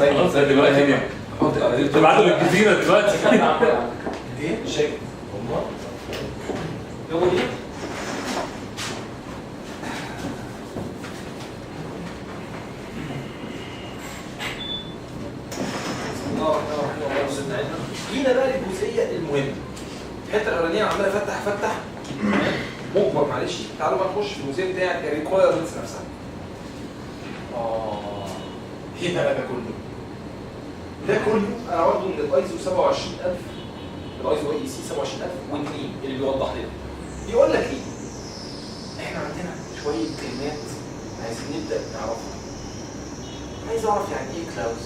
خلاص دلوقتي دي تبعتوا للجزيره دلوقتي. ايه؟ شايف والله هو دي جينا بقى للجزئيه المهمه. الحته الاولانيه عمال افتح مجبر معلش. تعالوا بقى نخش في الجزئيه بتاعت الريكوايرمنتس نفسها. ايه بقى ده كله؟ ده كله انا واخده من الايزو 27000 الايزو اي سي 27002 اللي بيوضح لنا. يقول لك ايه؟ احنا عندنا شويه كلمات عايزين نبدا نعرفها. عايز اعرف يعني ايه كلاوز،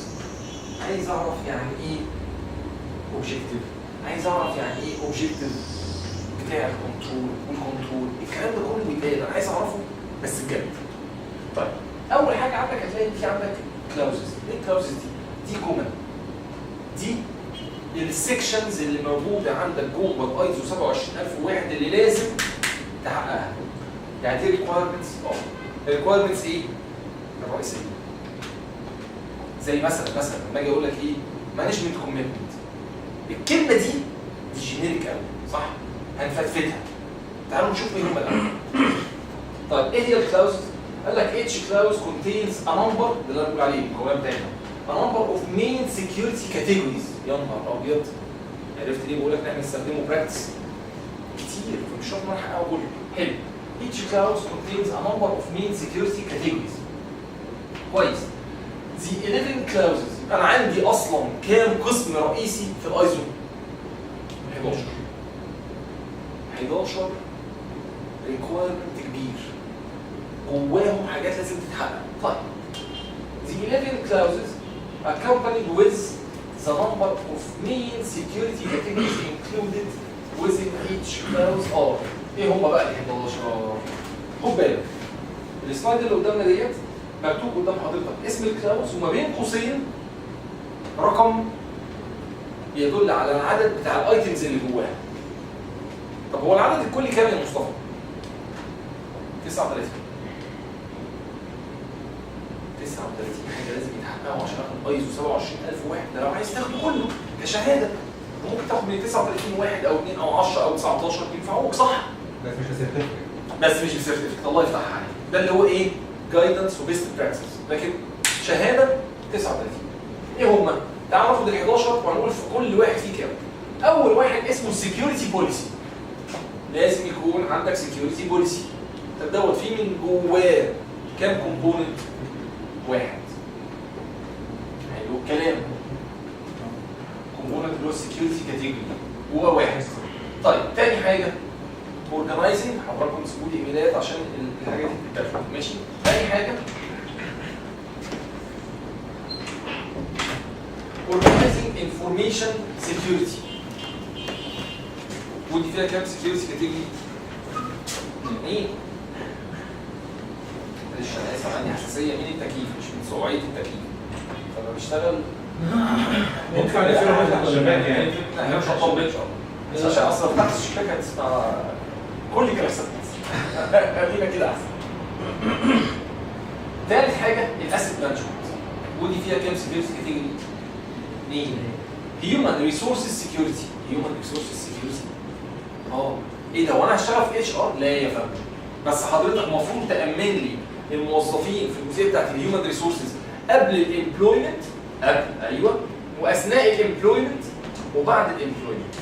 عايز اعرف يعني ايه اوبجكتيف، عايز اعرف يعني ايه اوبجكتيف بتاع الكنترول والكنترول. الكلام ده كله بيتقال انا عايز اعرفه بس بجد. طيب اول حاجه عندك هتلاقي في عندك كلاوزز. ايه الكلاوزز دي؟ دي جمل، دي السكشنز اللي موجوده عندك جوه الايزو 27001 اللي لازم تحققها. يعني دي ريكوايرمنتس. الريكوايرمنتس ايه؟ الرئيسيه. زي مثلا لما اجي اقول لك ايه؟ مانجمنت كوميتمنت. الكلمه دي جينيريك قوي صح؟ هنفتفتها. تعالوا نشوف ايه هم الاول. طيب ايه هي الكلاوز؟ قال لك each clause contains a number ده اللي انا بقول عليه المكونات بتاعتها. a number of main security categories. يا نهار ابيض. عرفت ليه بقول لك احنا بنستخدمه براكتس كتير فمش شرط نحققه كله. حلو. each clause contains a number of main security categories. كويس. the 11 clauses انا عندي اصلا كام قسم رئيسي في الايزو؟ 11 requirement كبير جواهم حاجات لازم تتحقق. طيب the 11 clauses accompanied with the number of main security categories included within each clause are. ايه هم بقى ال 11؟ خد بالك السلايد اللي قدامنا ديت مكتوب قدام حضرتك اسم الكلاوز وما بين قوسين رقم يدل على العدد بتاع الايتمز اللي جواها. طب هو العدد الكلي كام يا مصطفى؟ 39. 39 حاجه لازم يتحققوا عشان اخد ايزو 27001. ده لو عايز تاخده كله كشهاده ممكن تاخد من 39 واحد او 2 او 10 او 19 ينفعوك صح؟ بس مش بسيرتيفيكت. بس مش بسيرتيفيكت. الله يفتحها عليك. ده اللي هو ايه؟ جايدنس وبيست براكتس. لكن شهاده 39. ايه هم؟ تعالوا ناخد ال 11 وهنقول في كل واحد فيه كام. اول واحد اسمه السكيورتي بوليسي. لازم يكون عندك سكيورتي بوليسي. طب دوت فيه من جواه كام كومبوننت؟ واحد. حلو الكلام. كومبوننت اللي هو السكيورتي كاتيجوري هو واحد. طيب تاني حاجه اورجنايزنج. حضراتكم تسيبوا لي ايميلات عشان الحاجات دي بتتكلم ماشي. تاني حاجه اورجنايزنج انفورميشن سكيورتي. ودي فيها كام سكيورتي كاتيجوري؟ 2. معلش انا اسف عندي حساسيه من التكييف مش من سرعه التكييف فلما بيشتغل ممكن نقفله ونفتح الشباك يعني. احنا مش هنطبق بس عشان اصلا فتحت الشباك هتسمع كل كلاسات خلينا كده احسن. ثالث حاجه الاسيت مانجمنت. ودي فيها كام سكيورتي كاتيجوري؟ 2. هيومن ريسورسز سكيورتي. هيومن ريسورسز سكيورتي ايه ده وانا هشتغل في اتش ار؟ لا يا فندم بس حضرتك المفروض تامن لي الموظفين في الجزئيه بتاعت الهيومن ريسورسز قبل الامبلويمنت. قبل ايوه واثناء الامبلويمنت وبعد الامبلويمنت.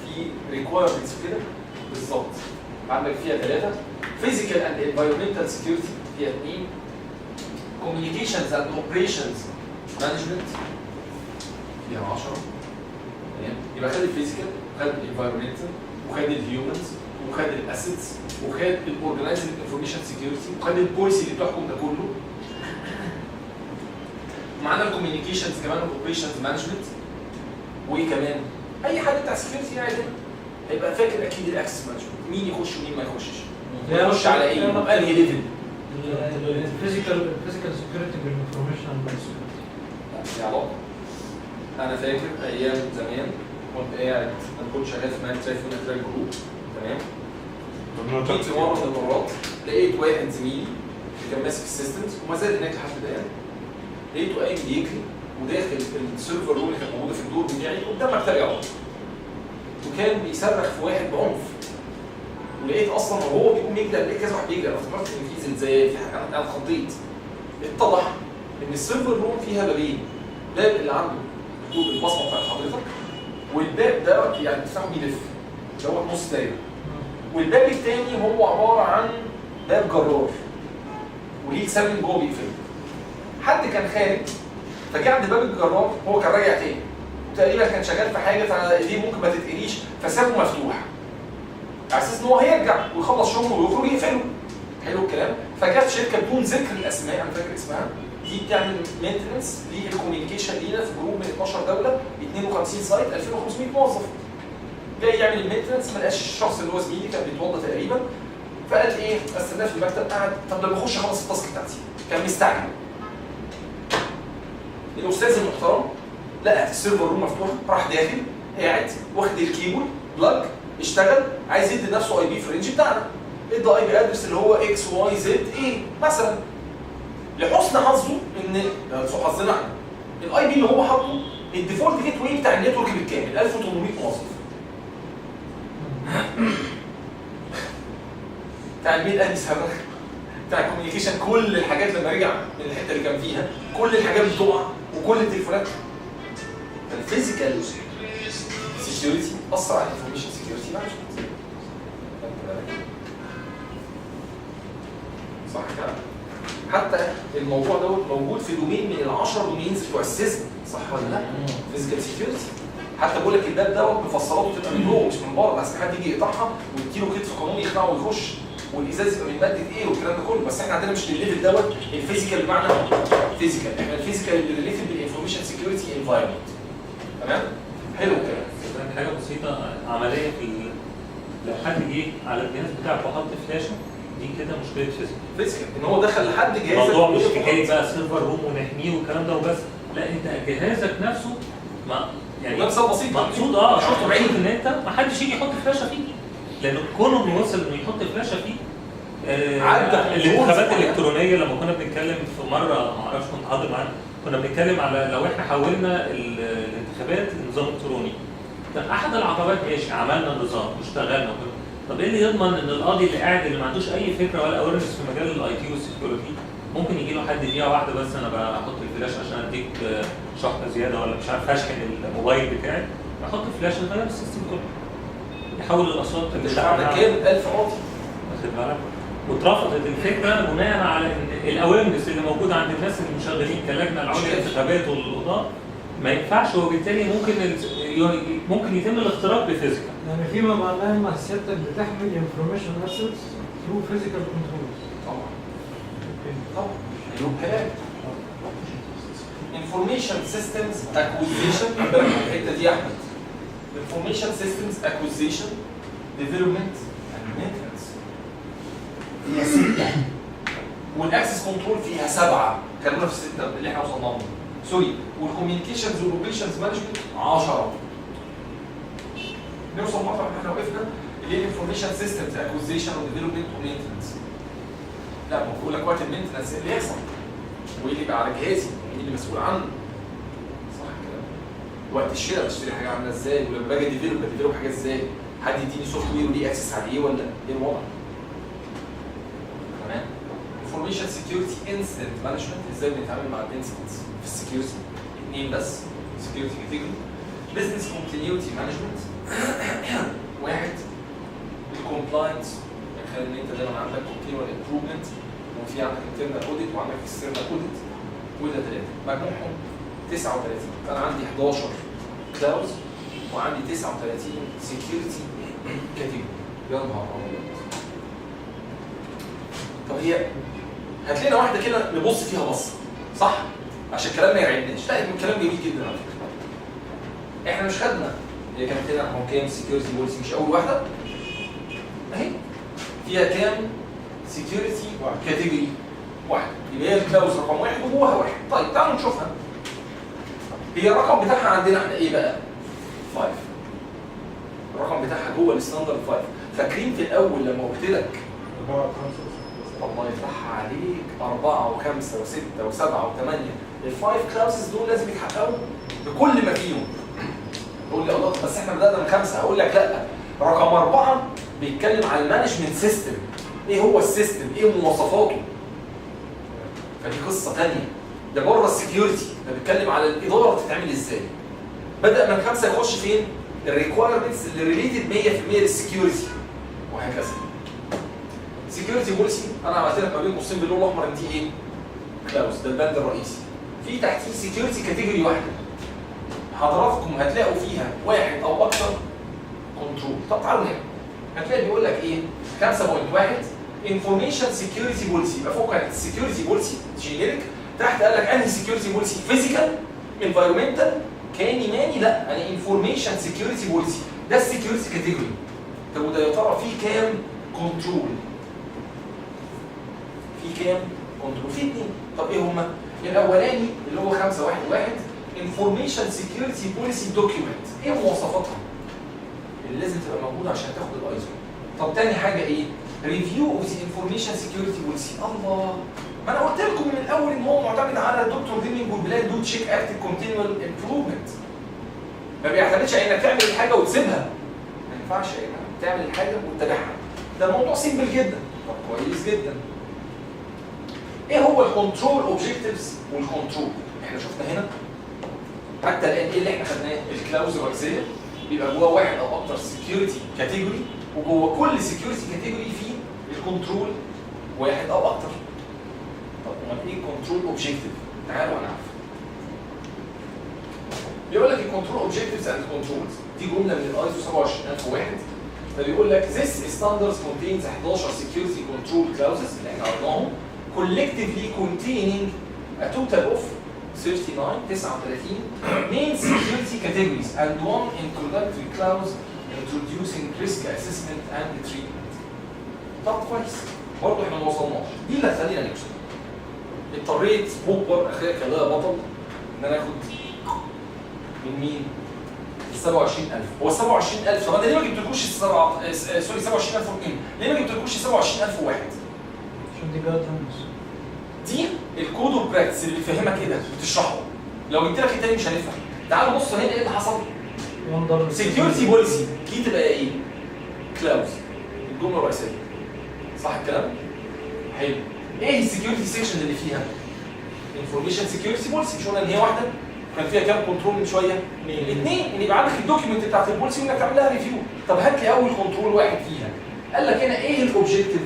في ريكوايرمنتس كده بالظبط عندك فيها 3. فيزيكال اند انفايرمنتال سكيورتي فيها 2. كوميونيكيشنز اند اوبريشنز مانجمنت فيها 10. تمام يبقى خد الفيزيكال وخد الانفايرمنتال وخد الهيومنز وخد الاسيتس وخد الاورجنايزنج انفورميشن سكيورتي وخد البوليسي اللي بتحكم ده كله. معانا الكوميونيكيشنز كمان والاوبريشنز مانجمنت. وكمان اي حد بتاع سكيورتي قاعد هنا هيبقى فاكر اكيد الاكسس مانجمنت مين يخش ومين ما يخشش. يخش على ايه؟ انهي ليفل؟ الفيزيكال سكيورتي بالانفورميشن سكيورتي. دي علاقه. انا فاكر ايام زمان كنت قاعد انا كنت شغال في مايند ترايفون تراك جروب تمام. جيت في مره من المرات لقيت واحد زميلي اللي كان ماسك السيستمز وما زال هناك لحد الان لقيته قايم بيجري وداخل السيرفر روم اللي كانت موجوده في الدور بتاعي قدام مكتبي على طول، وكان بيصرخ في واحد بعنف، ولقيت اصلا وهو بيقوم يجري لقيت كذا واحد بيجري، انا افتكرت ان في زلزال في حاجه، انا اتخضيت. اتضح ان السيرفر روم فيها بابين، باب اللي عنده مكتوب البصمه بتاعت حضرتك، والباب ده يعني بتفتحه بيلف دوت نص دايره، والباب الثاني هو عباره عن باب جرار وليه سلم جوه بيقفله. حد كان خارج فجه عند باب الجرار، هو كان راجع تاني وتقريبا كان شغال في حاجه فايديه ممكن ما تتقريش، فسابه مفتوح على اساس ان هو هيرجع ويخلص شغله ويخرج يقفله. حلو الكلام. فجت شركه بدون ذكر الاسماء، انا فاكر اسمها، دي بتعمل مينتنس للكوميونيكيشن لينا في جروب من 12 دوله 52 سايت 2500 موظف. جاي يعمل المينتنس ما لقاش الشخص اللي هو زميلي كان بيتوضى تقريبا، فقال ايه استناه في المكتب، قعد طب لما اخش اخلص التاسك بتاعتي، كان مستعجل. الاستاذ المحترم لقى السيرفر روم مفتوح، راح داخل قاعد واخد الكيبورد بلاج اشتغل، عايز يدي لنفسه اي بي في الرينج بتاعنا، ادى اي بي ادرس اللي هو اكس واي زد ايه مثلا. لحسن حظه ان سوء حظنا احنا الاي بي اللي هو حاطه الديفولت جيت واي بتاع النتورك بالكامل 1800 موظف. بتاع الميل قال يسرق، بتاع الكوميونيكيشن كل الحاجات لما رجع من الحته اللي كان فيها كل الحاجات بتقع وكل التليفونات. فالفيزيكال سكيورتي اثر على الانفورميشن سكيورتي مانجمنت. صح كده؟ حتى الموضوع دوت موجود في دومين من ال10 دومينز بتوع السيزم، صح ولا لا؟ فيزيكال سكيورتي. حتى بقول لك الباب دوت مفصلاته تبقى من جوه مش من بره، بس حد يجي يقطعها ويديله كتف قانوني يخلعه ويخش، والازاز يبقى من ماده ايه والكلام ده كله. بس احنا عندنا مش الليفل دوت الفيزيكال بمعنى فيزيكال، احنا الفيزيكال اللي ريليتد بالانفورميشن سكيورتي انفايرمنت. تمام؟ حلو كده. حاجه بسيطه عمليه في لو حد جه على الجهاز بتاعك وحط فلاشه، دي كده مشكله فيزيكال ان هو دخل لحد جهازك. الموضوع مش حكايه بقى سيرفر روم ونحميه والكلام ده وبس، لا انت جهازك نفسه ما يعني مثال بسيط مقصود شفت بعيد ان انت ما حدش يجي يحط فلاشه فيه، لان كونه انه وصل انه يحط فلاشه فيه الانتخابات الالكترونيه. لما كنا بنتكلم في مره ما اعرفش كنت حاضر معانا، كنا بنتكلم على لو احنا حولنا الانتخابات لنظام الكتروني، طب احد العقبات ماشي عملنا النظام واشتغلنا، طب ايه اللي يضمن ان القاضي اللي قاعد اللي ما عندوش اي فكره ولا اويرنس في مجال الاي تي والسكيورتي ممكن يجي له حد دقيقه واحده بس انا بحط الفلاش عشان اديك شحنه زياده ولا مش عارف هشحن الموبايل بتاعي، احط الفلاش يغير السيستم كله، يحول الاصوات اللي شعبنا كام 1000 قاضي، واخد بالك؟ واترفضت الفكره بناء على ان الاويرنس اللي موجود عند الناس اللي مشغلين كلجنه العليا للانتخابات والقضاه ما ينفعش، وبالتالي ممكن يتم الاختراق بفيزيكال. يعني فيما معناه ان سيادتك بتحمل انفورميشن اسيتس ثرو فيزيكال كنترولز. طبعا طبعا حلو الكلام. انفورميشن سيستمز اكوزيشن، بالك من الحته دي يا احمد. انفورميشن سيستمز اكوزيشن ديفلوبمنت اند مينتنس هي 6 والاكسس كنترول فيها 7. خلونا في 6 اللي احنا وصلنا لهم سوري، والكوميونيكيشنز والاوبريشنز مانجمنت 10. نوصل مطرح احنا وقفنا اللي هي الانفورميشن سيستمز اكوزيشن وديفلوبمنت ومينتنس. لا ما بقول لك وقت المينتنس اللي يحصل وايه اللي يبقى على جهازي مين اللي مسؤول عنه، صح كده؟ وقت الشراء بشتري حاجه عامله ازاي، ولما باجي بديفلوب حاجه ازاي، حد يديني سوفت وير وليه اكسس عليه ولا ايه الوضع؟ تمام. انفورميشن سكيورتي انسيدنت مانجمنت، ازاي بنتعامل مع الانسيدنتس في السكيورتي. 2 بس سكيورتي كاتيجوري. بزنس كونتينيوتي مانجمنت 1. الكومبلاينس، يعني خلي ان انت دايما عندك كونتينوال امبروفمنت، وفي عندك انترنال اوديت وعندك اكسترنال اوديت، وده 3 مجموعهم 39. فانا عندي 11 كلاوز وعندي 39 سكيورتي كاتيجوري. يا نهار ابيض. طب هي هات لنا واحده كده نبص فيها بصه صح عشان الكلام ما يرعبناش. لا الكلام جميل جدا على فكره. احنا مش خدنا هي كانت هنا رقم كام سكيورتي بوليسي، مش اول واحده اهي فيها كام سكيورتي كاتيجوري 1، يبقى هي الكلاوز رقم 1 وجواها 1. طيب تعالوا نشوفها. هي الرقم بتاعها عندنا احنا ايه بقى؟ 5. الرقم بتاعها جوه الستاندرد 5. فاكرين في الاول لما قلت لك 4 5 الله يفتحها عليك 4 و5 و6 و7 و8 الفايف كلاوزز دول لازم يتحققوا بكل ما فيهم. تقول لي الله بس احنا بدأنا من 5، هقول لك لا. رقم 4 بيتكلم عن المانجمنت سيستم. ايه هو السيستم؟ ايه مواصفاته؟ فدي قصة تانية. ده بره السكيورتي، ده بيتكلم على الإدارة بتتعمل ازاي. بدأ من 5 يخش فين؟ الريكوايرمنتس اللي ريليتد 100% للسكيورتي وهكذا. سكيورتي بوليسي انا عملت لك ما بين قوسين باللون الاحمر ان دي ايه؟ كلاوز، ده البند الرئيسي. في تحتيه سكيورتي كاتيجوري واحده. حضراتكم هتلاقوا فيها واحد او اكثر كنترول. طب تعالوا هنا هتلاقي بيقول لك ايه؟ 5.1 انفورميشن سكيورتي بوليسي. يبقى فوق كانت السكيورتي بوليسي جينيريك، تحت قال لك انهي سكيورتي بوليسي؟ فيزيكال، انفايرمنتال، كاني ماني؟ لا، انا انفورميشن سكيورتي بوليسي. ده السكيورتي كاتيجوري. طب وده يا ترى فيه كام كنترول؟ في كام كنترول؟ في 2. طب ايه هما؟ الاولاني اللي هو 5.1.1 انفورميشن سكيورتي بوليسي دوكيومنت. ايه مواصفاتها اللي لازم تبقى موجوده عشان تاخد الايزو؟ طب تاني حاجه ايه؟ ريفيو اوف ذا انفورميشن سكيورتي بوليسي. الله، ما انا قلت لكم من الاول ان هو معتمد على دكتور ديمينج والبلان دو تشيك اكت كونتينوال امبروفمنت. ما بيعتمدش على انك تعمل الحاجه وتسيبها. ما ينفعش تعمل الحاجه وتتابعها. ده الموضوع سيمبل جدا. طب كويس جدا. ايه هو الكنترول اوبجكتيفز والكنترول؟ احنا شفنا هنا حتى الان ايه اللي احنا خدناه؟ الكلاوز الرئيسيه بيبقى جوه واحد او اكتر سكيورتي كاتيجوري، وجوه كل سكيورتي كاتيجوري فيه الكنترول واحد او اكتر. طب امال ايه الكنترول اوبجكتيف؟ تعالوا هنعرف. بيقول لك الكنترول اوبجكتيفز اند كنترولز دي جمله من الايزو 27001. فبيقول لك this standards contains 11 security control clauses اللي احنا قريناهم collectively containing a total of 39 main security categories and one introductory clause introducing risk assessment and treatment. طب كويس، برضه احنا ما وصلناش. دي اللي هتخلينا نكسب. اضطريت مجبر اخاك لا بطل ان انا اخد من مين؟ 27000. هو 27000 طب انا ليه ما جبتلكوش سوري 27002؟ ليه ما جبتلكوش 27001؟ عشان دي جايد لاينز. دي الكود والبراكتس اللي بيفهمك ايه ده بتشرحه. لو جبت لك التاني مش هنفهم. تعالوا بص هنا ايه اللي حصل. سكيورتي بوليسي دي تبقى ايه؟ كلاوز، الجمله الرئيسيه. صح الكلام؟ حلو. ايه السكيورتي سيكشن اللي فيها؟ انفورميشن سكيورتي بوليسي. مش قلنا ان هي واحده؟ كان فيها كام كنترول من شويه؟ 2. ان يبقى عندك الدوكيمنت بتاعت البوليسي وانك تعمل لها ريفيو. طب هات لي اول كنترول واحد فيها. قال لك هنا ايه الاوبجيكتيف؟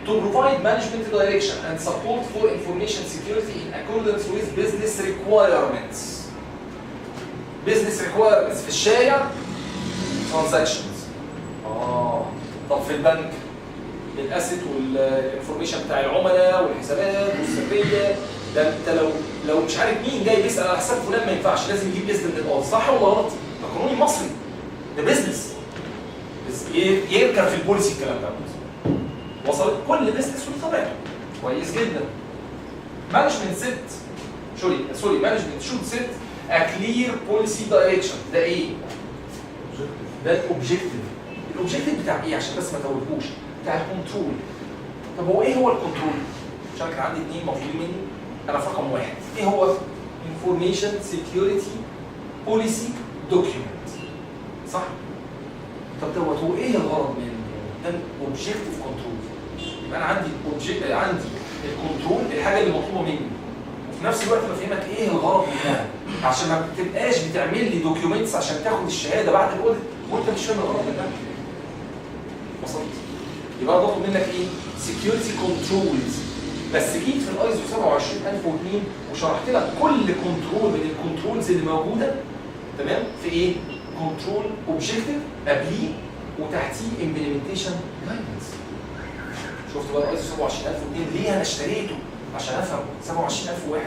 To provide management direction and support for information security in accordance with business requirements. Business requirements في الشارع transactions. طب في البنك الاسيت والانفورميشن بتاع العملاء والحسابات والسريه. ده انت لو مش عارف مين جاي يسال على حساب فلان ما ينفعش، لازم يجيب اذن من القاضي. صح ولا غلط؟ ده قانوني مصري. ده بيزنس. يركب في البوليسي الكلام ده. وصلت كل بيزنس وطبيعته. كويس جدا. مانجمنت سوري مانجمنت شود سيت ا كلير بوليسي دايركشن. ده ايه؟ ده الاوبجيكتيف. الاوبجيكتيف بتاع ايه؟ عشان بس ما توهوش. بتاع الكنترول. طب هو ايه هو الكنترول؟ عشان كان عندي 2 مطلوبين مني. انا في رقم 1. ايه هو؟ انفورميشن سكيورتي بوليسي دوكيومنت. صح؟ طب دوت هو ايه الغرض منه؟ ده الاوبجيكتيف كنترول. يبقى انا عندي الكنترول الحاجه اللي مطلوبه مني، وفي نفس الوقت بفهمك ايه الغرض منها عشان ما تبقاش بتعمل لي دوكيومنتس عشان تاخد الشهاده بعد الاوديت وانت مش فاهم الغرض منها. وصلت؟ يبقى انا بطلب منك ايه؟ سكيورتي كنترولز. بس جيت في الايزو 27002 وشرحت لك كل كنترول من الكنترولز اللي موجوده تمام في ايه؟ كنترول اوبجيكتيف قبليه وتحتيه امبلمنتيشن جايدنس. شفت بقى الايزو 27002 ليه انا اشتريته؟ عشان افهم 27001.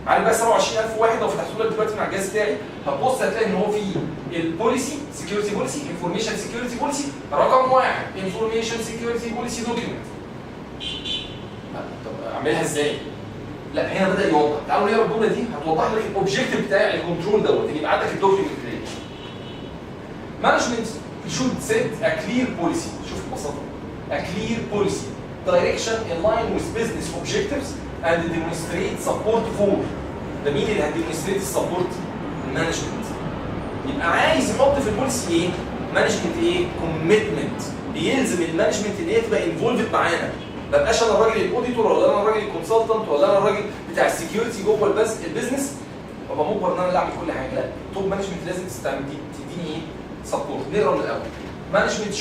عارف بقى 27001 لو فتحته لك دلوقتي مع الجهاز بتاعي هتبص هتلاقي ان هو فيه البوليسي سكيورتي بوليسي انفورميشن سكيورتي بوليسي رقم 1 انفورميشن سكيورتي بوليسي دوكيومنت. طب اعملها ازاي؟ لا هنا بدا يوضح. تعالوا نقرا الجمله دي هتوضح لك الاوبجيكتيف بتاع الكنترول دوت اللي يبقى عندك الدوكيومنت بتاعي. مانجمنت should set a clear policy. شوف ببساطه a clear policy direction in line with business objectives and demonstrate support for. ده مين اللي هتديمونستريت السبورت؟ المانجمنت. يبقى عايز يحط في البوليسي ايه؟ مانجمنت ايه؟ كوميتمنت. بيلزم المانجمنت ان هي تبقى انفولفد معانا. ما بقاش انا الراجل الاوديتور ولا انا الراجل الكونسلتنت ولا انا الراجل بتاع السكيورتي جوه البيزنس ابقى مجبر ان انا اللي اعمل كل حاجه. لا، توب مانجمنت لازم تديني ايه؟ سبورت. نقرا من الاول. مانجمنت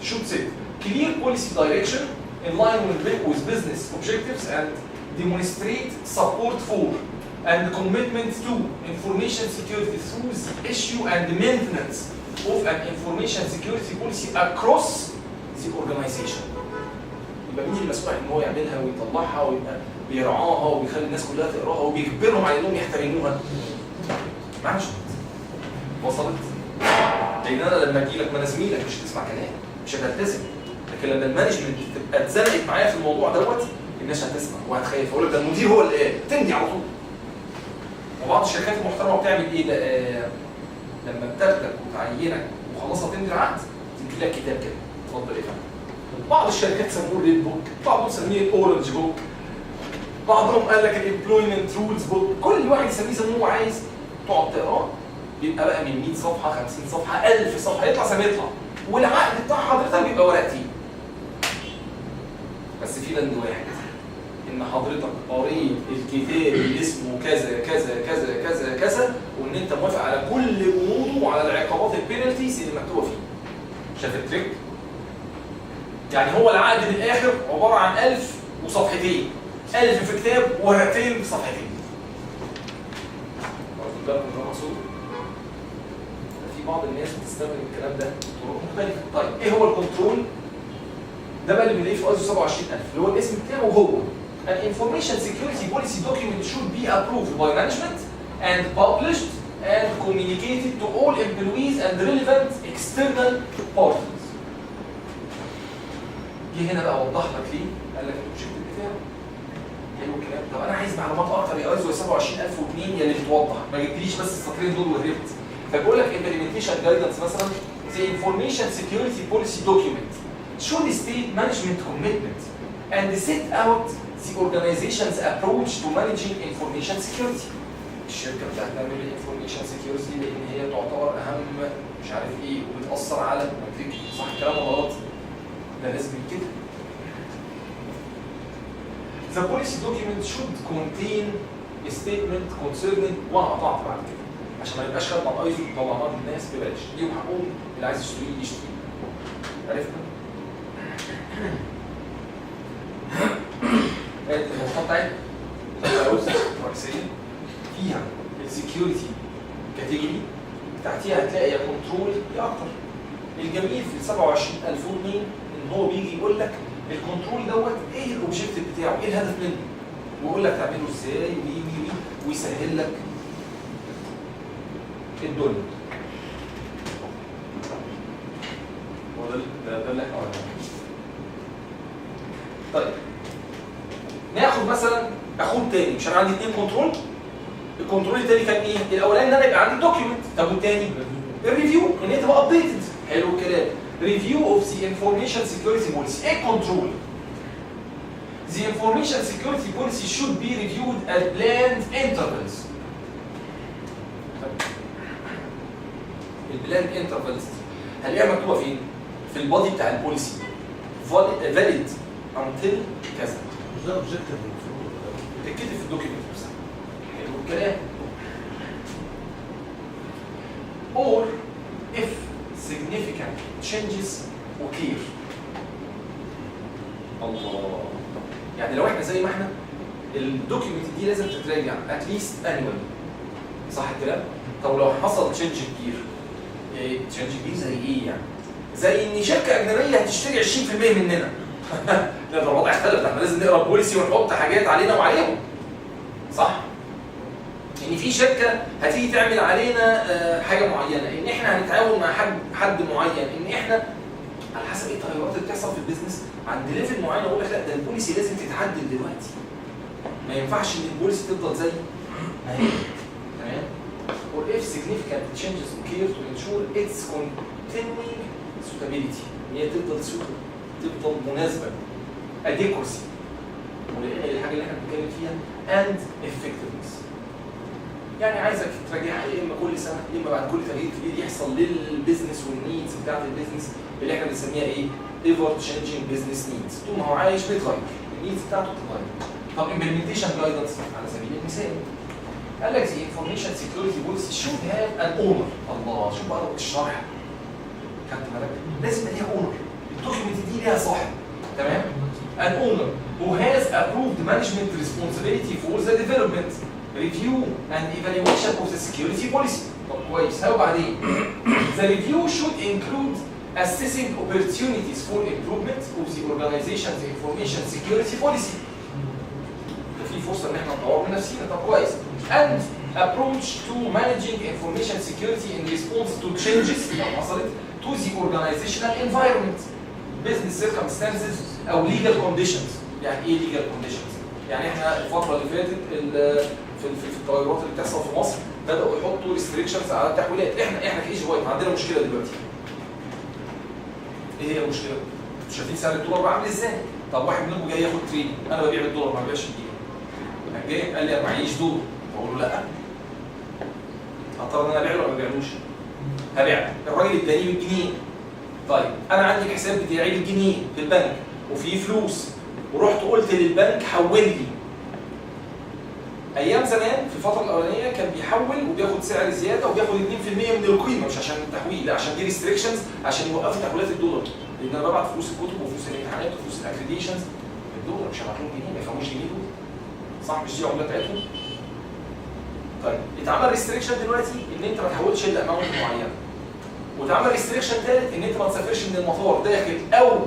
should set clear policy direction in line with business objectives and demonstrate support for and commitment to information security through the issue and maintenance of an information security policy across the organization. يبقى مين المسؤول ان هو يعملها ويطلعها ويبقى بيرعاها وبيخلي الناس كلها تقراها وبيجبرهم على انهم يحترموها؟ مانجمنت. وصلت؟ لان انا لما اجي لك ما انا زميلك مش هتسمع كلام، مش هتلتزم. لكن لما المانجمنت تبقى اتزنقت معايا في الموضوع دوت الناس هتسمع وهتخاف. اقول لك ده المدير هو اللي قال، تمضي على طول. وبعض الشركات المحترمه بتعمل ايه؟ لما بتاخدك وتعينك وخلاص هتمضي العقد تدي لك كتاب كده، اتفضل ايه ده؟ بعض الشركات سموه الريد بوك، بعضهم سميه الاورنج بوك، بعضهم قال لك الامبلويمنت رولز بوك، كل واحد يسميه زي ما هو عايز. تقعد تقراه بيبقى بقى من 100 صفحه 50 صفحه 1000 صفحه، يطلع زي ما يطلع. والعقد بتاع حضرتك بيبقى ورقتين. بس في بند واحد، ان حضرتك قريت الكتاب اللي اسمه كذا كذا كذا كذا كذا وان انت موافق على كل بنوده وعلى العقابات البينالتيز اللي مكتوبه فيه. شايف التريك؟ يعني هو العقد من الاخر عباره عن 1000 وصفحتين، 1000 في كتاب ورقتين في صفحتين. واخد بالك من المقصود؟ في بعض الناس بتستخدم الكلام ده بطرق مختلفه. طيب ايه هو الكنترول؟ ده بقى اللي بنلاقيه في ايزو 27000 اللي هو الاسم بتاعه هو An information security policy document should be approved by management and published and communicated to all employees and relevant external parties. جه هنا بقى وضح لك ليه؟ قال لك الاوبجكتيف بتاعه. حلو الكلام. طب انا عايز معلومات اكتر يا ايزو 27002 يا اللي بتوضح، ما جبتليش بس السطرين دول وهربت. فبقول لك implementation guidance مثلا the information security policy document should state management commitment and set out the organization's approach to managing information security. الشركه بتاعتنا بتعمل information security لان هي تعتبر اهم مش عارف ايه وبتاثر على المنتج. صح الكلام ولا غلط؟ ده لازم كده. The policy document should contain a statement concerning وانا قطعت بعد كده عشان ما يبقاش خدمه على ايزو طلعناه للناس ببلاش، ليهم حقهم اللي عايز يشتريه يشتري. عرفنا؟ الموضوع بتاعتنا رئيسيه فيها السكيورتي كاتيجوري، تحتيها هتلاقي يا كنترول يا اكتر. الجميل في 27002 ان هو بيجي يقول لك الكنترول دوت ايه الاوبجيكتيف بتاعه، ايه الهدف منه، ويقول لك تعمله ازاي ويسهل لك الدنيا. ده اللي احنا قلناه. طيب ناخد مثلا اخد تاني، مش انا عندي 2 كنترول. الكنترول التاني كان ايه؟ الاولاني ان انا يبقى عندي دوكيومنت. طب والتاني الريفيو ان هي تبقى ابديتد. حلو الكلام. ريفيو اوف ذا انفورميشن سكيورتي بوليسي. ايه الكنترول؟ The information security policy should be reviewed at planned intervals. البلاند انترفالز هنلاقيها مكتوبه فين؟ في البادي بتاع البوليسي. valid until كذا. ده اوبجيكتيف المفروض بتتكتب في الدوكيومنت نفسها. حلو الكلام. or if significant changes occur. الله. يعني لو احنا زي ما احنا الدوكيومنت دي لازم تتراجع at least annually. صح الكلام؟ طب لو حصل تشينج كبير، ايه تشينج كبير زي ايه يعني؟ زي ان شركه اجنبيه هتشتري 20% مننا. لا ده الوضع اختلف، احنا لازم نقرا بوليسي ونحط حاجات علينا وعليهم. صح؟ ان في شركه هتيجي تعمل علينا حاجه معينه، ان احنا هنتعاون مع حد معين، ان احنا على حسب ايه التغيرات اللي بتحصل في البيزنس عند ليفل معين. اقول لك لا ده البوليسي لازم تتعدل دلوقتي. ما ينفعش ان البوليسي تفضل زي ما هي. تمام؟ or if significant changes occur to ensure its continuing suitability. ان هي تفضل مناسبه. adequacy. ولقينا الحاجه اللي احنا بنتكلم فيها and effectiveness. يعني عايزك تراجعها يا اما كل سنه يا اما بعد كل تغيير كبير يحصل للبيزنس والنيدز بتاعت البيزنس اللي احنا بنسميها ايه؟ ايفر تشينجينج بزنس نيدز. طول ما هو عايش بيتغير النيدز بتاعته بتتغير. طب implementation guidance على سبيل المثال قال لك the information security policy should have an owner. الله شوف بقى الشرح خدت بالك؟ لازم يبقى ليها اونر. الدوكيمنت دي ليها صاحب تمام؟ an owner who has approved management responsibility for the development, review and evaluation of the security policy. طب كويس ها وبعدين the review should include assessing opportunities for improvement of the organization's information security policy. في فرصه ان احنا نطور من نفسنا. طب كويس and approach to managing information security in response to changes لو حصلت to the organizational environment, business circumstances او legal conditions. يعني ايه legal conditions؟ يعني احنا الفتره اللي فاتت في التغيرات اللي بتحصل في مصر بداوا يحطوا restrictions على التحويلات. احنا كايجي واي عندنا مشكله دلوقتي. ايه هي المشكله؟ انتوا شايفين سعر الدولار بقى عامل ازاي؟ طب واحد منكم جاي ياخد تريدنج، انا ببيع بالدولار ما ببيعش بالجنيه. جاي قال لي انا معيش دولار، بقول له لا. هضطر ان انا ابيع له ولا ما ابيعلوش؟ هبيع. الراجل اداني بالجنيه. طيب انا عندي الحساب بتاعي بالجنيه في البنك وفي فلوس ورحت قلت للبنك حول لي. ايام زمان في الفتره الاولانيه كان بيحول وبياخد سعر زياده وبياخد 2% من القيمه، مش عشان التحويل، لا عشان دي ريستريكشنز عشان يوقفوا تحويلات الدولار، لان انا ببعت فلوس الكتب وفلوس الامتحانات وفلوس الاكريديشنز بالدولار، مش هبعت لهم جنيه، ما يفهموش جنيه دول. صح مش دي العمله بتاعتهم؟ طيب اتعمل ريستريكشن دلوقتي ان انت ما تحولش الا اماونت معينه. واتعمل ريستريكشن ثالث ان انت ما تسافرش من المطار داخل او